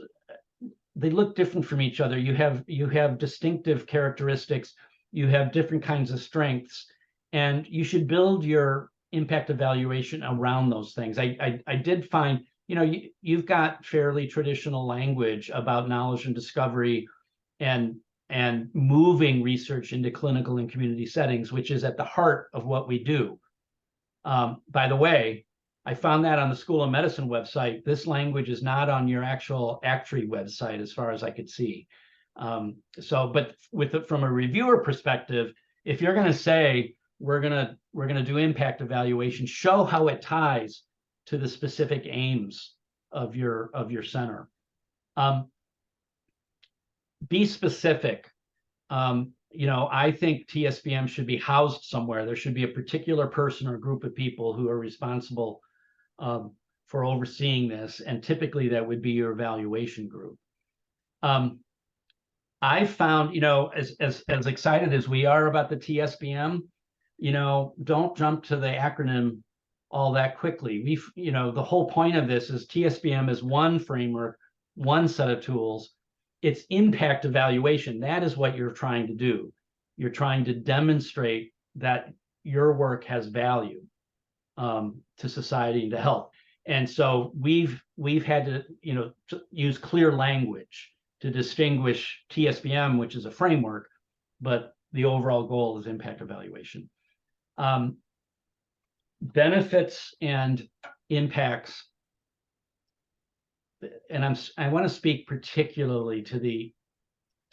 they look different from each other. You have distinctive characteristics. You have different kinds of strengths, and you should build your impact evaluation around those things. I did find, you've got fairly traditional language about knowledge and discovery and moving research into clinical and community settings, which is at the heart of what we do. By the way, I found that on the School of Medicine website. This language is not on your actual Actuary website, as far as I could see. But from a reviewer perspective, if you're going to say we're gonna do impact evaluation, show how it ties to the specific aims of your center. Be specific. I think TSBM should be housed somewhere. There should be a particular person or group of people who are responsible for overseeing this, and typically that would be your evaluation group. I found, as excited as we are about the TSBM, don't jump to the acronym all that quickly. The whole point of this is TSBM is one framework, one set of tools. It's impact evaluation. That is what you're trying to do. You're trying to demonstrate that your work has value to society and to health. And so we've had to, use clear language to distinguish TSBM, which is a framework, but the overall goal is impact evaluation. Benefits and impacts. And I want to speak particularly to the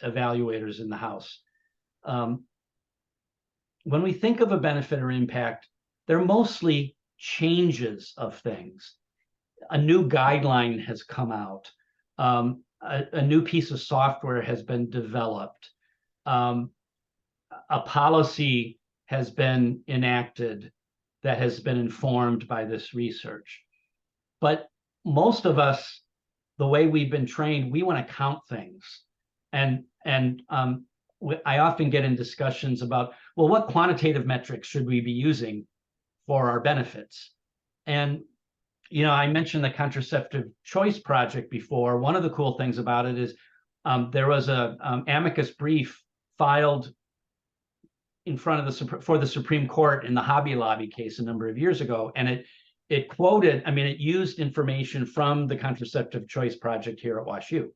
evaluators in the house. When we think of a benefit or impact, they're mostly changes of things. A new guideline has come out. A new piece of software has been developed. A policy has been enacted that has been informed by this research. But most of us, the way we've been trained, we want to count things. And I often get in discussions about, well, what quantitative metrics should we be using for our benefits? And I mentioned the Contraceptive Choice Project before. One of the cool things about it is there was a amicus brief filed in front of for the Supreme Court in the Hobby Lobby case a number of years ago, and it quoted, it used information from the Contraceptive Choice Project here at WashU.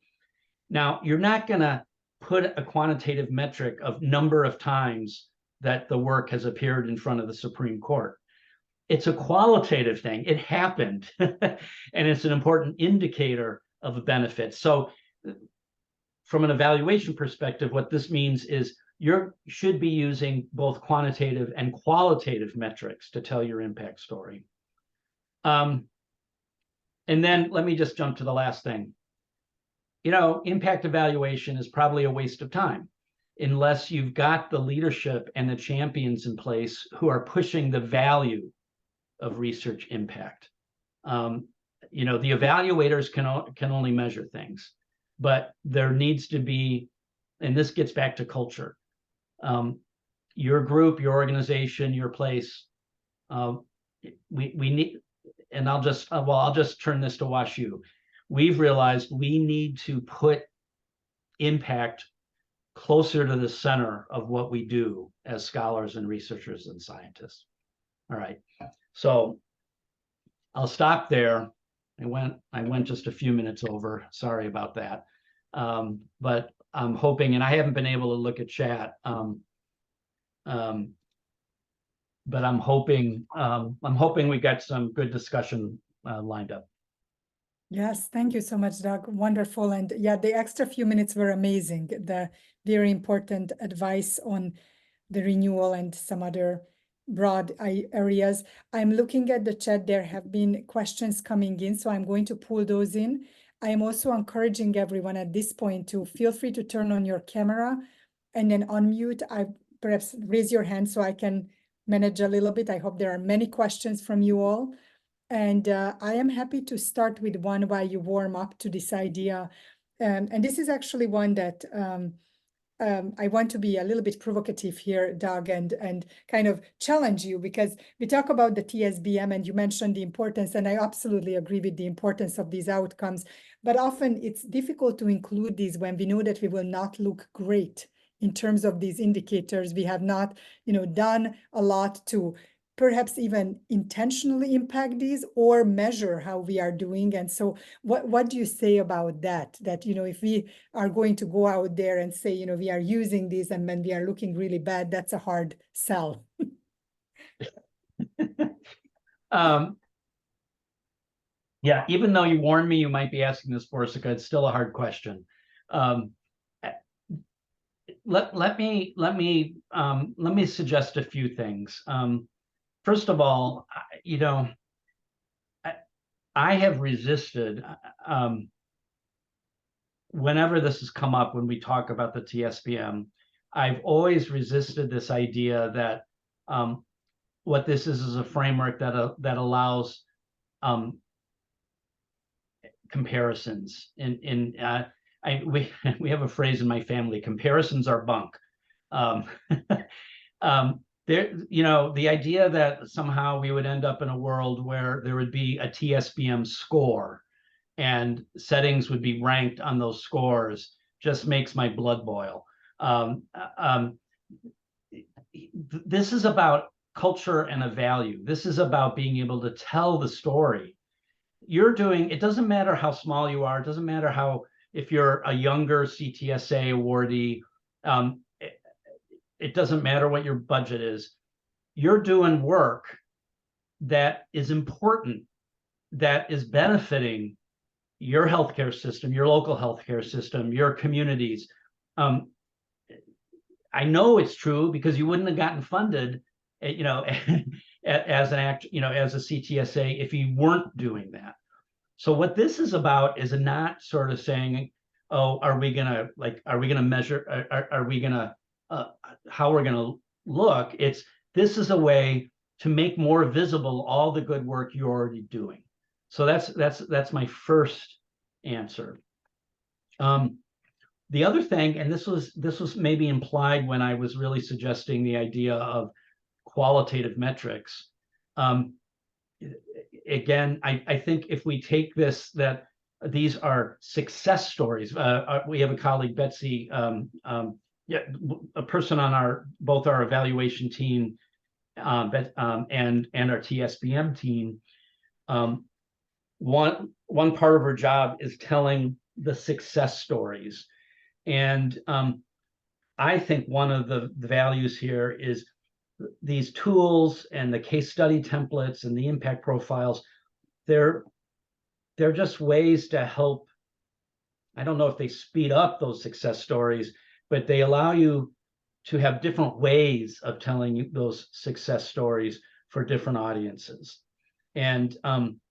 Now, you're not going to put a quantitative metric of number of times that the work has appeared in front of the Supreme Court. It's a qualitative thing. It happened, and it's an important indicator of a benefit. So from an evaluation perspective, what this means is you should be using both quantitative and qualitative metrics to tell your impact story. And then let me just jump to the last thing. Impact evaluation is probably a waste of time unless you've got the leadership and the champions in place who are pushing the value of research impact. The evaluators can only measure things, but there needs to be, and this gets back to culture. Your group, your organization, your place, we need, and I'll just turn this to WashU. We've realized we need to put impact closer to the center of what we do as scholars and researchers and scientists. All right, so I'll stop there. I went just a few minutes over. Sorry about that. But I'm hoping, and I haven't been able to look at chat. But I'm hoping we got some good discussion lined up. Yes, thank you so much, Doug. Wonderful. And yeah, the extra few minutes were amazing. The very important advice on the renewal and some other broad areas. I'm looking at the chat. There have been questions coming in, so I'm going to pull those in. I am also encouraging everyone at this point to feel free to turn on your camera and then unmute. Perhaps raise your hand so I can manage a little bit. I hope there are many questions from you all. And I am happy to start with one while you warm up to this idea. And this is actually one that I want to be a little bit provocative here, Doug, and kind of challenge you, because we talk about the TSBM and you mentioned the importance, and I absolutely agree with the importance of these outcomes. But often it's difficult to include these when we know that we will not look great in terms of these indicators. We have not, done a lot to perhaps even intentionally impact these or measure how we are doing. And so what do you say about that? That, if we are going to go out there and say, we are using these and when we are looking really bad, that's a hard sell. Yeah, even though you warned me you might be asking this, Borsika, it's still a hard question. Let me suggest a few things. First of all, you know, I have resisted whenever this has come up when we talk about the TSBM. I've always resisted this idea that what this is a framework that allows comparisons. We have a phrase in my family: comparisons are bunk. The idea that somehow we would end up in a world where there would be a TSBM score and settings would be ranked on those scores just makes my blood boil. This is about culture and a value. This is about being able to tell the story. It doesn't matter how small you are, it doesn't matter if you're a younger CTSA awardee, it doesn't matter what your budget is. You're doing work that is important, that is benefiting your healthcare system, your local healthcare system, your communities. I know it's true because you wouldn't have gotten funded, as a CTSA if you weren't doing that. So what this is about is not sort of saying, oh, are we gonna measure, how we're gonna look? This is a way to make more visible all the good work you're already doing. So that's my first answer. The other thing, and this was maybe implied when I was really suggesting the idea of qualitative metrics. Again, I think if we take this, that these are success stories. We have a colleague, Betsy, a person on both our evaluation team and our TSBM team. One part of her job is telling the success stories. And I think one of the values here is these tools and the case study templates and the impact profiles. They're just ways to help. I don't know if they speed up those success stories, but they allow you to have different ways of telling those success stories for different audiences. And and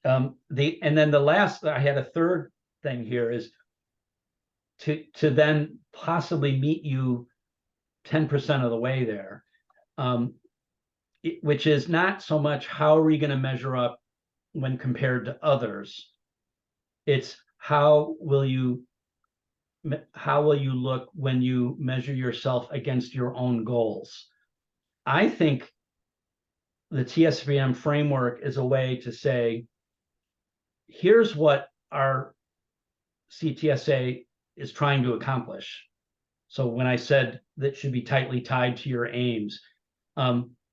then the last, I had a third thing here is to then possibly meet you 10% of the way there, which is not so much how are we going to measure up when compared to others. It's how will you look when you measure yourself against your own goals. I think the TSBM framework is a way to say, here's what our CTSA is trying to accomplish. So when I said that should be tightly tied to your aims,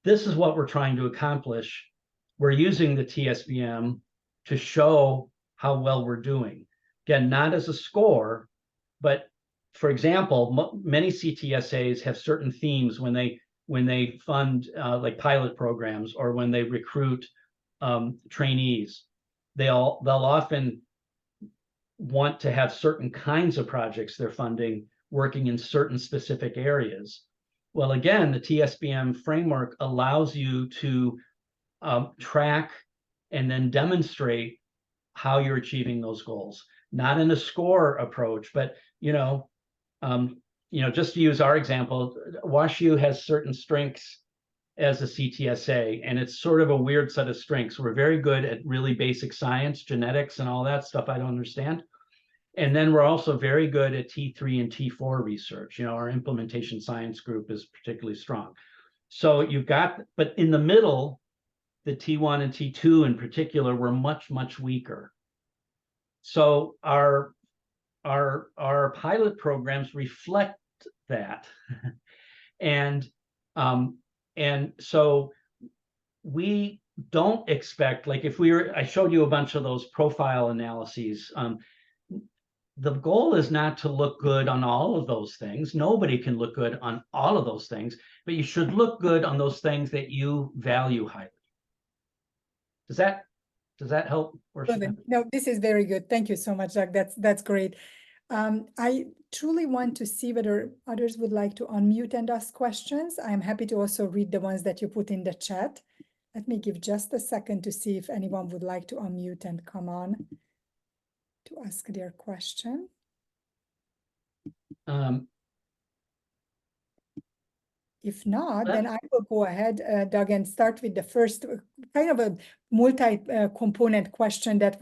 this is what we're trying to accomplish. We're using the TSBM to show how well we're doing. Again, not as a score, but for example, many CTSAs have certain themes when they fund like pilot programs or when they recruit trainees. They'll often want to have certain kinds of projects they're funding working in certain specific areas. Well, again, the TSBM framework allows you to track and then demonstrate how you're achieving those goals, not in a score approach, but just to use our example, WashU has certain strengths as a CTSA, and it's sort of a weird set of strengths. We're very good at really basic science, genetics, and all that stuff I don't understand. And then we're also very good at T3 and T4 research. Our implementation science group is particularly strong. So but in the middle, the T1 and T2 in particular were much, much weaker. So our pilot programs reflect that. And so we don't expect, like I showed you a bunch of those profile analyses. The goal is not to look good on all of those things. Nobody can look good on all of those things, but you should look good on those things that you value highly. Does that Does that help? No, this is very good. Thank you so much, Doug. That's great. I truly want to see whether others would like to unmute and ask questions. I'm happy to also read the ones that you put in the chat. Let me give just a second to see if anyone would like to unmute and come on to ask their question. If not, then I will go ahead, Doug, and start with the first kind of a multi-component question that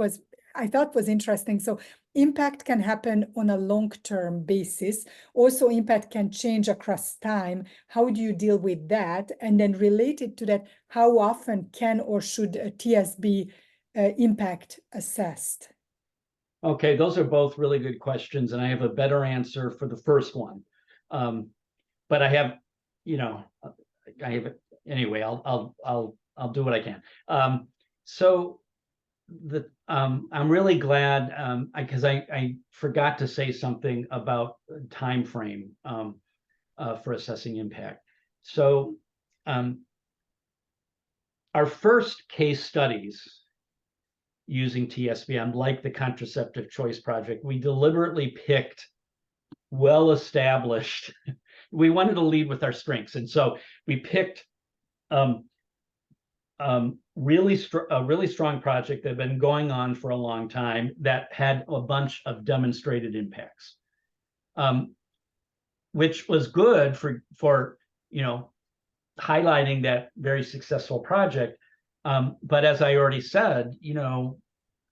I thought was interesting. So impact can happen on a long-term basis. Also, impact can change across time. How do you deal with that? And then related to that, how often can or should a TSB impact assessed? Okay, those are both really good questions, and I have a better answer for the first one. But I have, anyway, I'll do what I can. So I'm really glad because I forgot to say something about time frame for assessing impact. So our first case studies using TSBM, like the Contraceptive Choice Project, we deliberately picked well-established. We wanted to lead with our strengths, and so we picked a really strong project that had been going on for a long time that had a bunch of demonstrated impacts, which was good for highlighting that very successful project. But as I already said,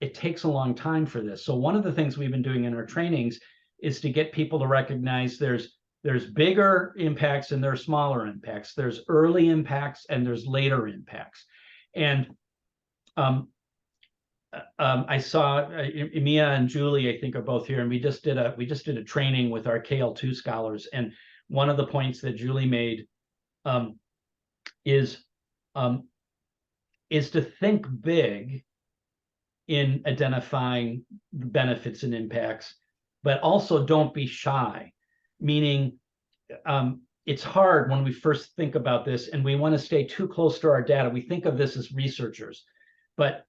it takes a long time for this. So one of the things we've been doing in our trainings is to get people to recognize there's bigger impacts and there's smaller impacts. There's early impacts and there's later impacts. And I saw Mia and Julie, I think, are both here, and we just did a training with our KL2 scholars. And one of the points that Julie made is to think big in identifying the benefits and impacts, but also don't be shy. Meaning, it's hard when we first think about this and we want to stay too close to our data. We think of this as researchers, but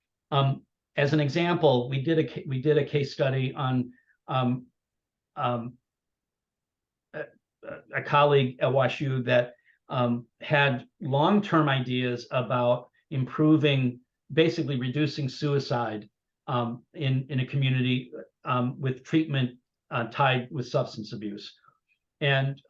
as an example, we did a case study on a colleague at WashU that had long-term ideas about basically reducing suicide in a community with treatment tied with substance abuse. And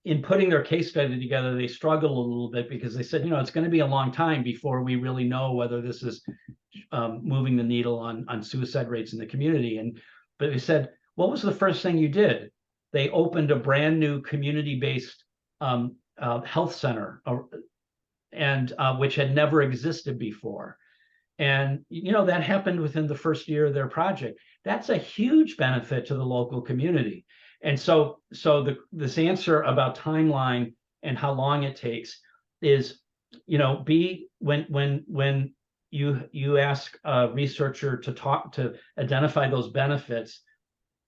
in putting their case study together, they struggled a little bit because they said, it's going to be a long time before we really know whether this is moving the needle on suicide rates in the community. But they said, what was the first thing you did? They opened a brand new community-based health center, and which had never existed before. And that happened within the first year of their project. That's a huge benefit to the local community. And so this answer about timeline and how long it takes is, when you ask a researcher to identify those benefits,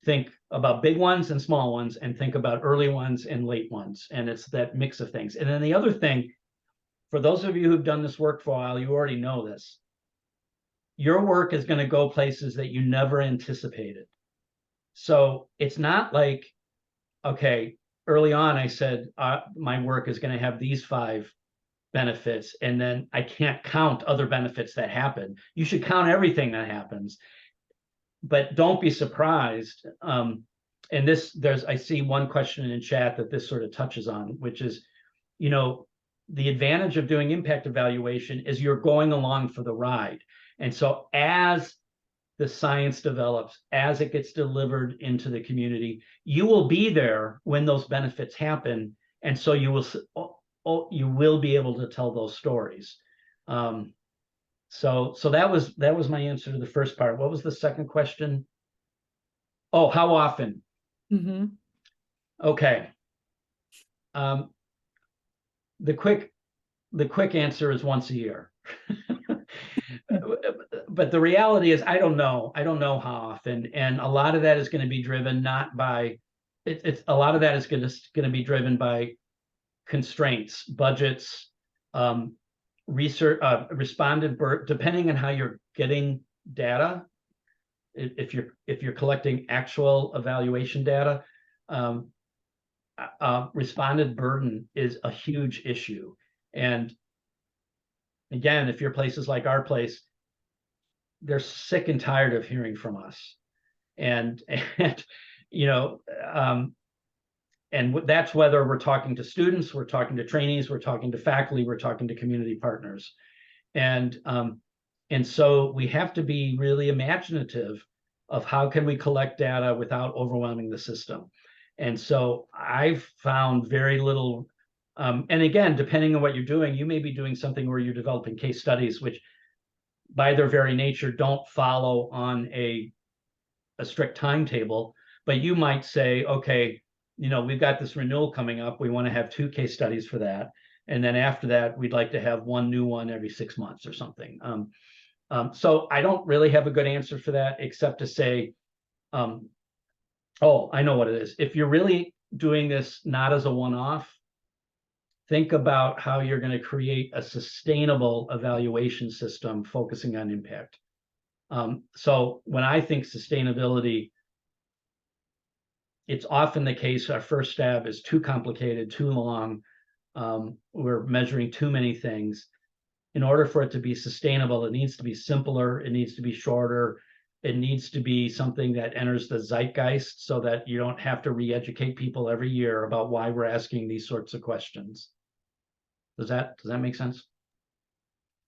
think about big ones and small ones, and think about early ones and late ones. And it's that mix of things. And then the other thing, for those of you who've done this work for a while, you already know this. Your work is going to go places that you never anticipated. So it's not like, okay, early on I said my work is going to have these 5 benefits, and then I can't count other benefits that happen. You should count everything that happens, but don't be surprised. And I see one question in chat that this sort of touches on, which is, the advantage of doing impact evaluation is you're going along for the ride. And so as the science develops, as it gets delivered into the community, you will be there when those benefits happen. And so you will be able to tell those stories. So that was my answer to the first part. What was the second question? Oh, how often? Mm-hmm. Okay. The quick answer is once a year. But the reality is, I don't know how often, and a lot of that is going to be driven not by a lot of that is going to be driven by constraints, budgets, responded depending on how you're getting data. If you're collecting actual evaluation data, respondent burden is a huge issue. And again, if you're places like our place, they're sick and tired of hearing from us, and you know, and that's whether we're talking to students, we're talking to trainees, we're talking to faculty, we're talking to community partners, and so we have to be really imaginative of how can we collect data without overwhelming the system. And so I've found very little. And again, depending on what you're doing, you may be doing something where you're developing case studies, which by their very nature don't follow on a strict timetable, but you might say, okay, you know, we've got this renewal coming up. We want to have 2 case studies for that. And then after that, we'd like to have 1 new one every 6 months or something. So I don't really have a good answer for that, except to say, oh, I know what it is. If you're really doing this not as a one-off, think about how you're going to create a sustainable evaluation system focusing on impact. So when I think sustainability, it's often the case our first stab is too complicated, too long. We're measuring too many things. In order for it to be sustainable, it needs to be simpler, it needs to be shorter, it needs to be something that enters the zeitgeist so that you don't have to re-educate people every year about why we're asking these sorts of questions. Does that make sense?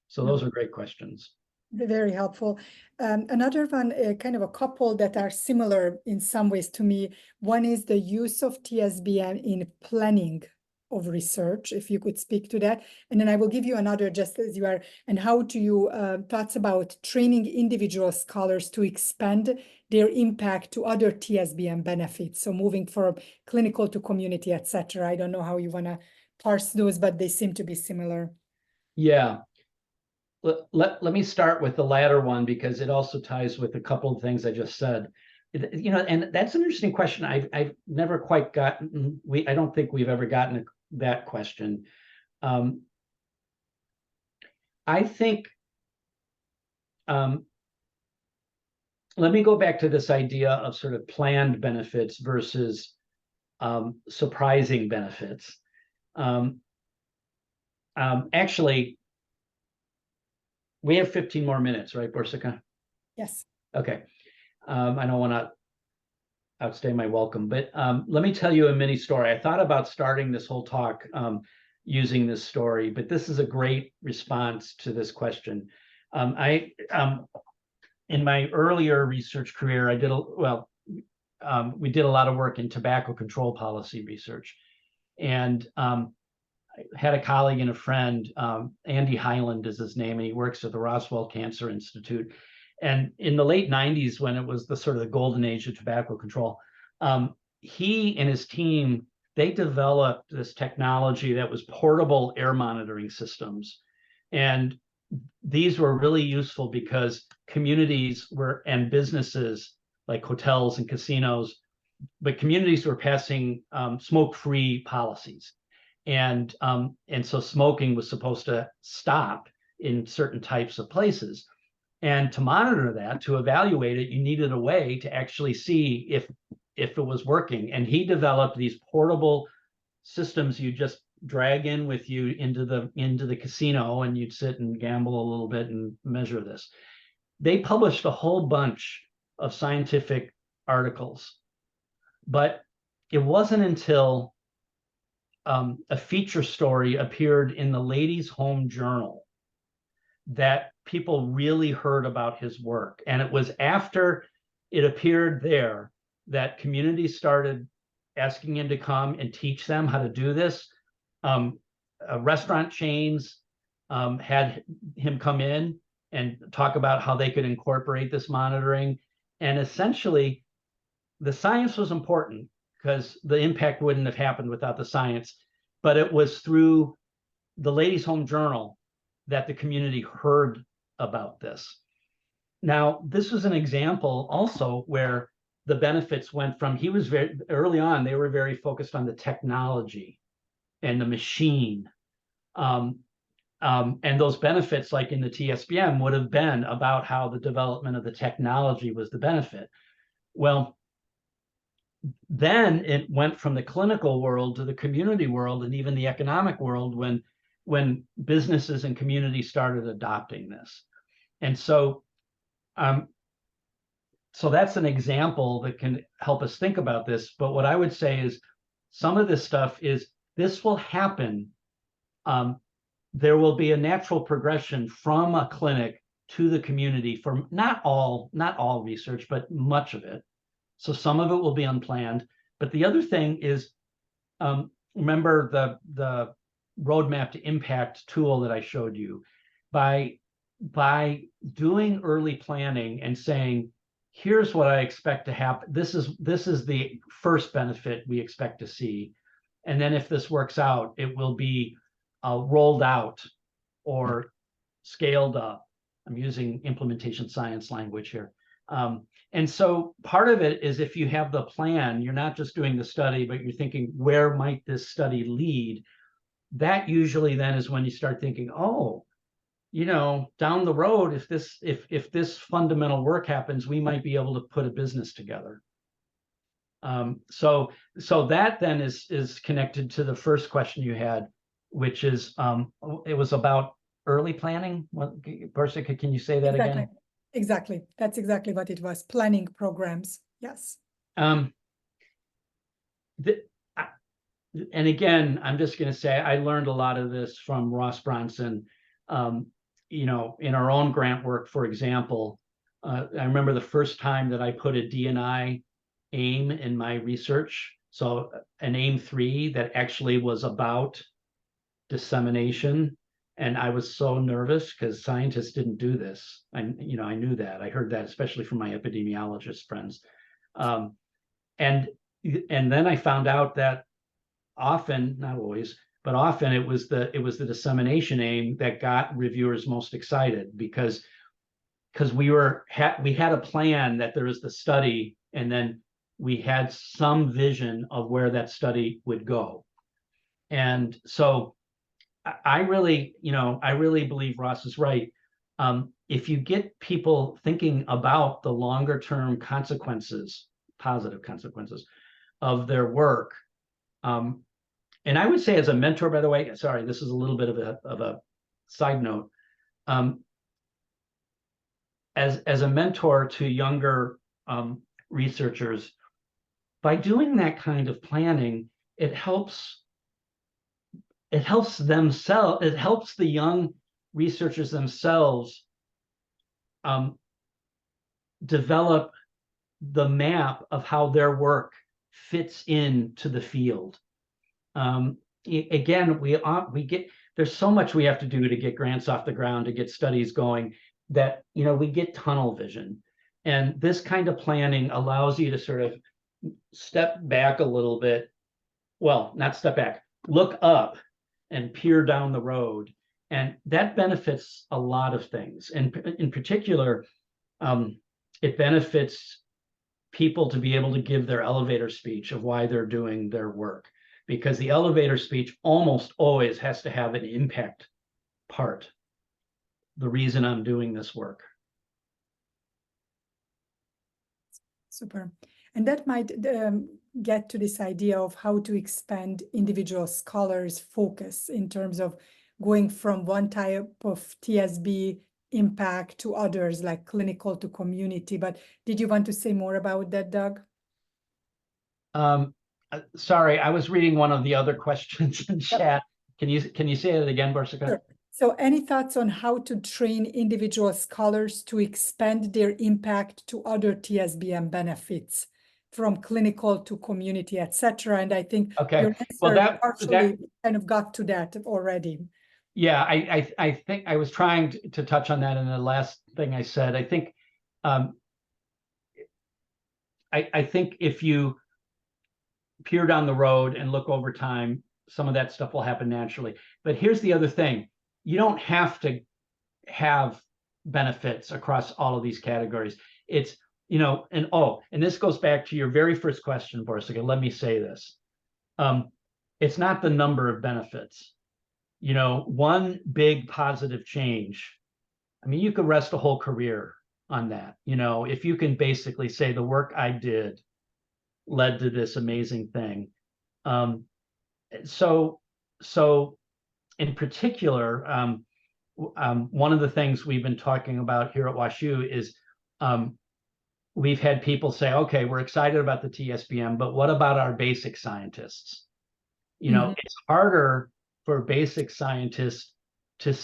So those are great questions. Very helpful. Another one, kind of a couple that are similar in some ways to me. One is the use of TSBM in planning of research, if you could speak to that. And then I will give you another just as you are, and how do you, thoughts about training individual scholars to expand their impact to other TSBM benefits. So moving from clinical to community, etc. I don't know how you want to parse those, but they seem to be similar. Yeah. Let me start with the latter one, because it also ties with a couple of things I just said. You know, and that's an interesting question. I've never quite gotten, I don't think we've ever gotten that question. I think, let me go back to this idea of sort of planned benefits versus surprising benefits. Actually, we have 15 more minutes, right, Borsika? Yes. Okay. I don't want to outstay my welcome, but let me tell you a mini story. I thought about starting this whole talk using this story, but this is a great response to this question. In my earlier research career, I did we did a lot of work in tobacco control policy research, and I had a colleague and a friend, Andy Hyland is his name, and he works at the Roswell Cancer Institute. And in the late 90s, when it was the sort of the golden age of tobacco control, he and his team, they developed this technology that was portable air monitoring systems. And these were really useful because communities and businesses like hotels and casinos, but communities were passing smoke-free policies. And so smoking was supposed to stop in certain types of places. And to monitor that, to evaluate it, you needed a way to actually see if it was working. And he developed these portable systems you just drag in with you into the casino, and you'd sit and gamble a little bit and measure this. They published a whole bunch of scientific articles, but it wasn't until a feature story appeared in the Ladies' Home Journal that people really heard about his work. And it was after it appeared there that communities started asking him to come and teach them how to do this. Restaurant chains had him come in and talk about how they could incorporate this monitoring. And essentially, the science was important because the impact wouldn't have happened without the science. But it was through the Ladies' Home Journal that the community heard about this. Now, this was an example also where the benefits went from, he was very early on, they were very focused on the technology and the machine. And those benefits, like in the TSBM, would have been about how the development of the technology was the benefit. Well, then it went from the clinical world to the community world and even the economic world when businesses and communities started adopting this. And so so that's an example that can help us think about this. But what I would say is some of this stuff is, this will happen. There will be a natural progression from a clinic to the community for not all research, but much of it. So some of it will be unplanned. But the other thing is, remember the roadmap to impact tool that I showed you. By doing early planning and saying, here's what I expect to happen. This is the first benefit we expect to see. And then if this works out, it will be rolled out or scaled up. I'm using implementation science language here. And so part of it is, if you have the plan, you're not just doing the study, but you're thinking, where might this study lead? That usually then is when you start thinking, oh, down the road, if this fundamental work happens, we might be able to put a business together. So that then is connected to the first question you had, which is it was about early planning. Borsika, can you say that again? Exactly. That's exactly what it was. Planning programs. Yes. And again, I'm just going to say, I learned a lot of this from Ross Bronson. In our own grant work, for example, I remember the first time that I put a D&I aim in my research. So an aim 3 that actually was about dissemination. And I was so nervous because scientists didn't do this. I knew that. I heard that, especially from my epidemiologist friends. And then I found out that often, not always, but often it was the dissemination aim that got reviewers most excited, because we had a plan that there was the study, and then we had some vision of where that study would go. And so I really believe Ross is right. If you get people thinking about the longer term consequences, positive consequences of their work, and I would say, as a mentor, by the way, sorry, this is a little bit of a side note. As a mentor to younger researchers, by doing that kind of planning, it helps themselves. It helps the young researchers themselves develop the map of how their work fits into the field. Again, there's so much we have to do to get grants off the ground, to get studies going, that we get tunnel vision. And this kind of planning allows you to sort of step back a little bit. Well, not step back, look up and peer down the road. And that benefits a lot of things. And in particular, it benefits people to be able to give their elevator speech of why they're doing their work, because the elevator speech almost always has to have an impact part. The reason I'm doing this work. Super. And that might get to this idea of how to expand individual scholars' focus in terms of going from one type of TSB impact to others, like clinical to community. But did you want to say more about that, Doug? Sorry, I was reading one of the other questions in chat. Can you say it again, Borsika? Sure. So any thoughts on how to train individual scholars to expand their impact to other TSBM benefits, from clinical to community, etc.? And I think your answer partially kind of got to that already. Yeah, I think I was trying to touch on that in the last thing I said. I think I think if you peer down the road and look over time, some of that stuff will happen naturally. But here's the other thing. You don't have to have benefits across all of these categories. It's, and this goes back to your very first question, Borsika. Let me say this. It's not the number of benefits. one big positive change, I mean, you could rest a whole career on that. If you can basically say the work I did led to this amazing thing. So in particular, one of the things we've been talking about here at WashU is we've had people say, okay, we're excited about the TSBM, but what about our basic scientists? It's harder for basic scientists to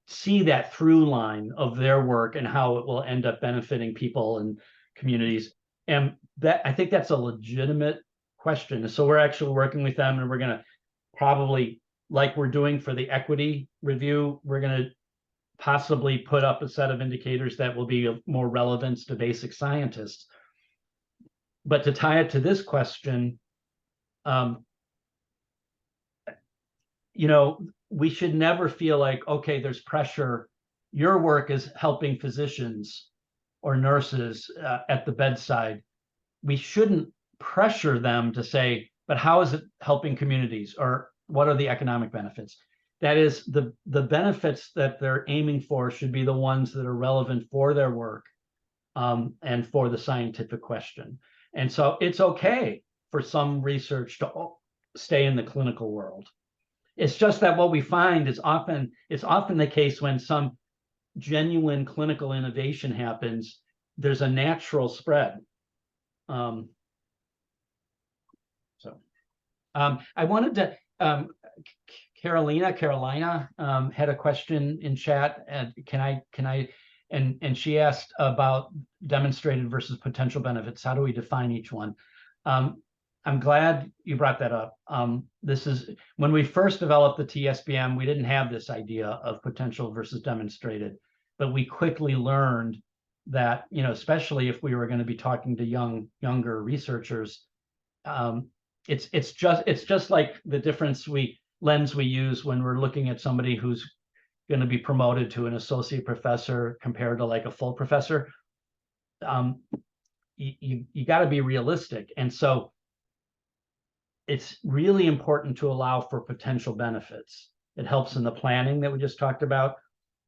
see that through line of their work and how it will end up benefiting people and communities. And that, I think that's a legitimate question. So we're actually working with them, and we're going to probably, like we're doing for the equity review, we're going to possibly put up a set of indicators that will be of more relevance to basic scientists. But to tie it to this question, we should never feel like, okay, there's pressure. Your work is helping physicians or nurses at the bedside. We shouldn't pressure them to say, but how is it helping communities, or what are the economic benefits? That is, the benefits that they're aiming for should be the ones that are relevant for their work and for the scientific question. And so it's okay for some research to stay in the clinical world. It's just that what we find is it's often the case when some genuine clinical innovation happens, there's a natural spread. I wanted to, Carolina had a question in chat, and and she asked about demonstrated versus potential benefits. How do we define each one? I'm glad you brought that up. This is when we first developed the TSBM, we didn't have this idea of potential versus demonstrated, but we quickly learned that, especially if we were going to be talking to younger researchers, it's just like the difference lens we use when we're looking at somebody who's going to be promoted to an associate professor compared to like a full professor. You got to be realistic, and so it's really important to allow for potential benefits. It helps in the planning that we just talked about.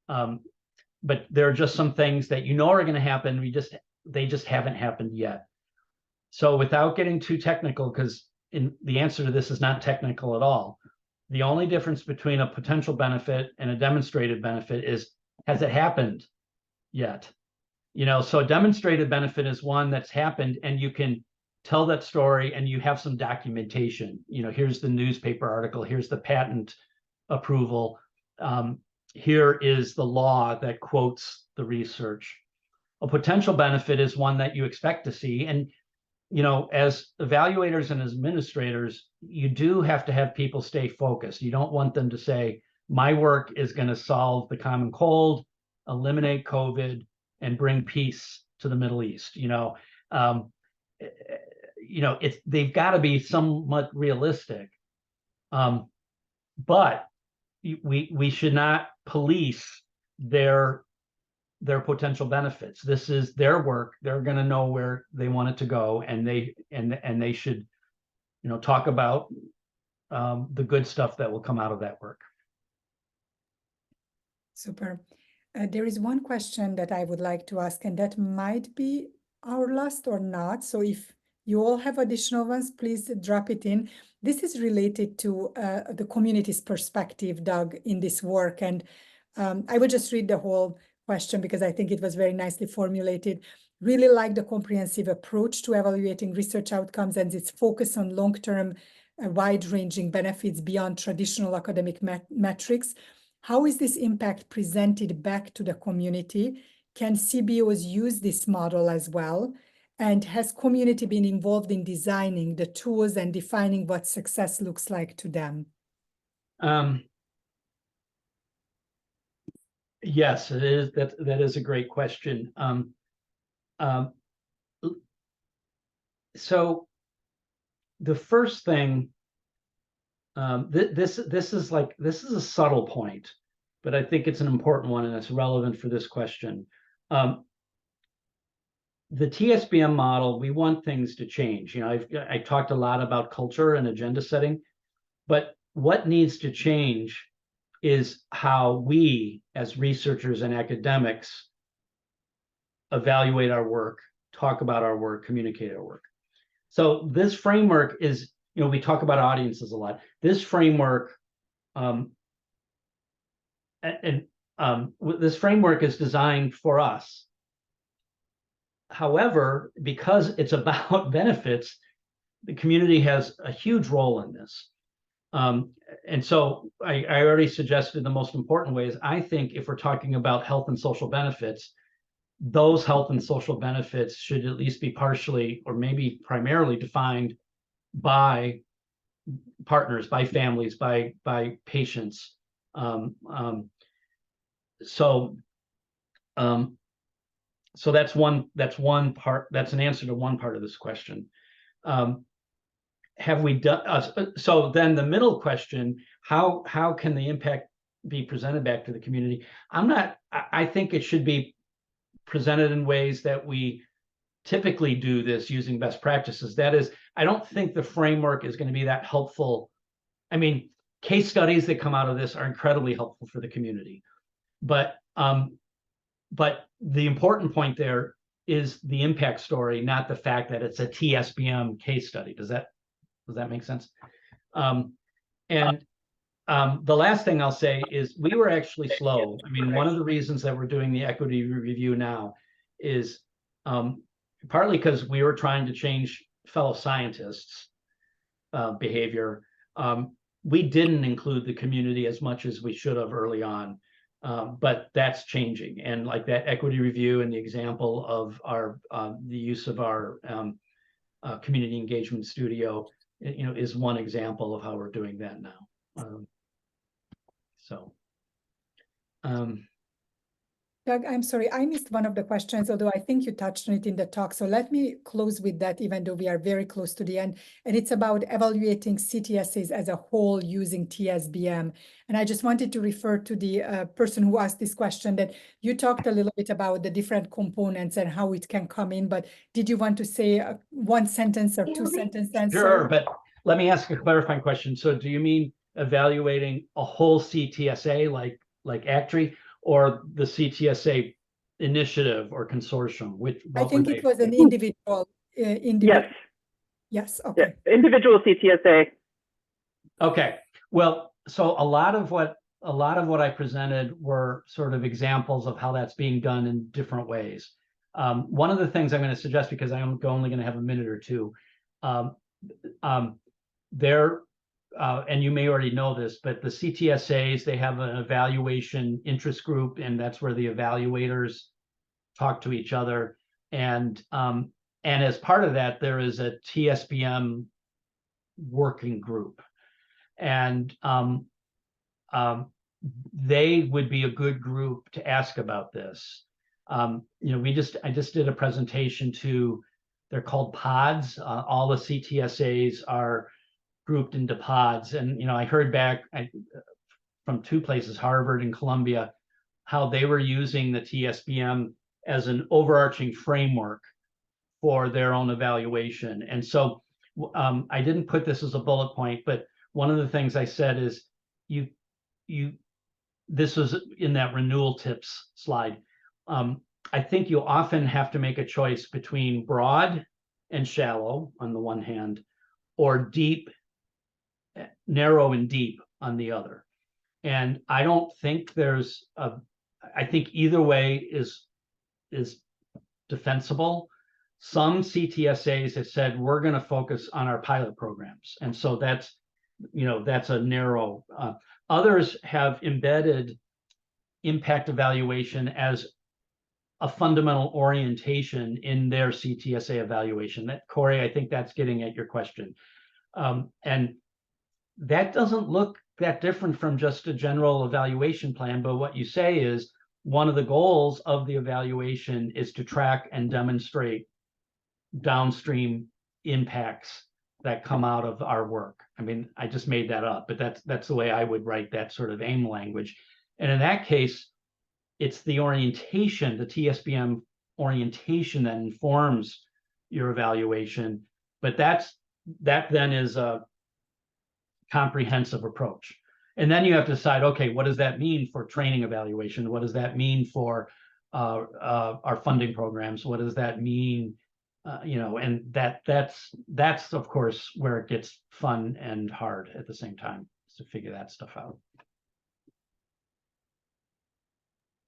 But there are just some things that are going to happen. They just haven't happened yet. So without getting too technical, because the answer to this is not technical at all. The only difference between a potential benefit and a demonstrated benefit is, has it happened yet? So a demonstrated benefit is one that's happened, and you can tell that story and you have some documentation. Here's the newspaper article, here's the patent approval, here is the law that quotes the research. A potential benefit is one that you expect to see. And, as evaluators and as administrators, you do have to have people stay focused. You don't want them to say, my work is going to solve the common cold, eliminate COVID, and bring peace to the Middle East. They've got to be somewhat realistic, but we should not police their potential benefits. This is their work. They're going to know where they want it to go, and they should, talk about the good stuff that will come out of that work. Super. There is one question that I would like to ask, and that might be our last or not. So if you all have additional ones, please drop it in. This is related to the community's perspective, Doug, in this work. And I will just read the whole question because I think it was very nicely formulated. Really like the comprehensive approach to evaluating research outcomes and its focus on long-term, wide-ranging benefits beyond traditional academic metrics. How is this impact presented back to the community? Can CBOs use this model as well? And has community been involved in designing the tools and defining what success looks like to them? Yes, it is. That is a great question. So the first thing, this is a subtle point, but I think it's an important one, and it's relevant for this question. The TSBM model, we want things to change. I talked a lot about culture and agenda setting, but what needs to change is how we, as researchers and academics, evaluate our work, talk about our work, communicate our work. So this framework is, we talk about audiences a lot. This framework, this framework is designed for us. However, because it's about benefits, the community has a huge role in this. And so I already suggested the most important ways. I think if we're talking about health and social benefits, those health and social benefits should at least be partially or maybe primarily defined by partners, by families, by patients. So that's one part. That's an answer to one part of this question. Have we done? So then the middle question: how can the impact be presented back to the community? I think it should be presented in ways that we typically do this using best practices. That is, I don't think the framework is going to be that helpful. I mean, case studies that come out of this are incredibly helpful for the community, but the important point there is the impact story, not the fact that it's a TSBM case study. Does that make sense? The last thing I'll say is we were actually slow. I mean, one of the reasons that we're doing the equity review now is partly because we were trying to change fellow scientists' behavior. We didn't include the community as much as we should have early on, but that's changing. And like that equity review and the example of the use of our community engagement studio, is one example of how we're doing that now. Doug, I'm sorry, I missed one of the questions, although I think you touched on it in the talk. So let me close with that, even though we are very close to the end. And it's about evaluating CTSAs as a whole using TSBM. And I just wanted to refer to the person who asked this question, that you talked a little bit about the different components and how it can come in. But did you want to say one sentence or two sentence answer? Sure, but let me ask a clarifying question. So do you mean evaluating a whole CTSA like ACTRI, or the CTSA initiative or consortium? I think it was an individual. Yes. Yes. Okay. Yeah. Individual CTSA. Okay. Well, so a lot of what I presented were sort of examples of how that's being done in different ways. One of the things I'm going to suggest, because I'm only going to have a minute or two, and you may already know this, but the CTSAs, they have an evaluation interest group, and that's where the evaluators talk to each other. And as part of that, there is a TSBM working group, and they would be a good group to ask about this. I just did a presentation to, they're called pods. All the CTSAs are grouped into pods, and I heard back from two places, Harvard and Columbia, how they were using the TSBM as an overarching framework for their own evaluation. And so I didn't put this as a bullet point, but one of the things I said is this was in that renewal tips slide. I think you often have to make a choice between broad and shallow on the one hand, or narrow and deep on the other. And I don't think I think either way is defensible. Some CTSAs have said, we're going to focus on our pilot programs. And so that's a narrow. Others have embedded impact evaluation as a fundamental orientation in their CTSA evaluation. Corey, I think that's getting at your question. And that doesn't look that different from just a general evaluation plan, but what you say is one of the goals of the evaluation is to track and demonstrate downstream impacts that come out of our work. I mean, I just made that up, but that's the way I would write that sort of AIM language. And in that case, it's the orientation, the TSBM orientation, that informs your evaluation, but that then is a comprehensive approach. And then you have to decide, okay, what does that mean for training evaluation? What does that mean for our funding programs? What does that mean? And that's of course where it gets fun and hard at the same time, to figure that stuff out.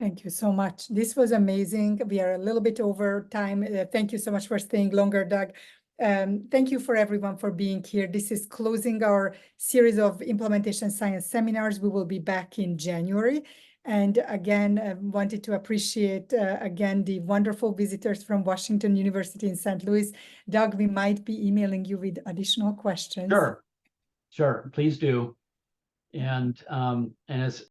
Thank you so much. This was amazing. We are a little bit over time. Thank you so much for staying longer, Doug. Thank you for everyone for being here. This is closing our series of implementation science seminars. We will be back in January. And again, wanted to appreciate, again, the wonderful visitors from Washington University in St. Louis. Doug, we might be emailing you with additional questions. Sure, please do. And as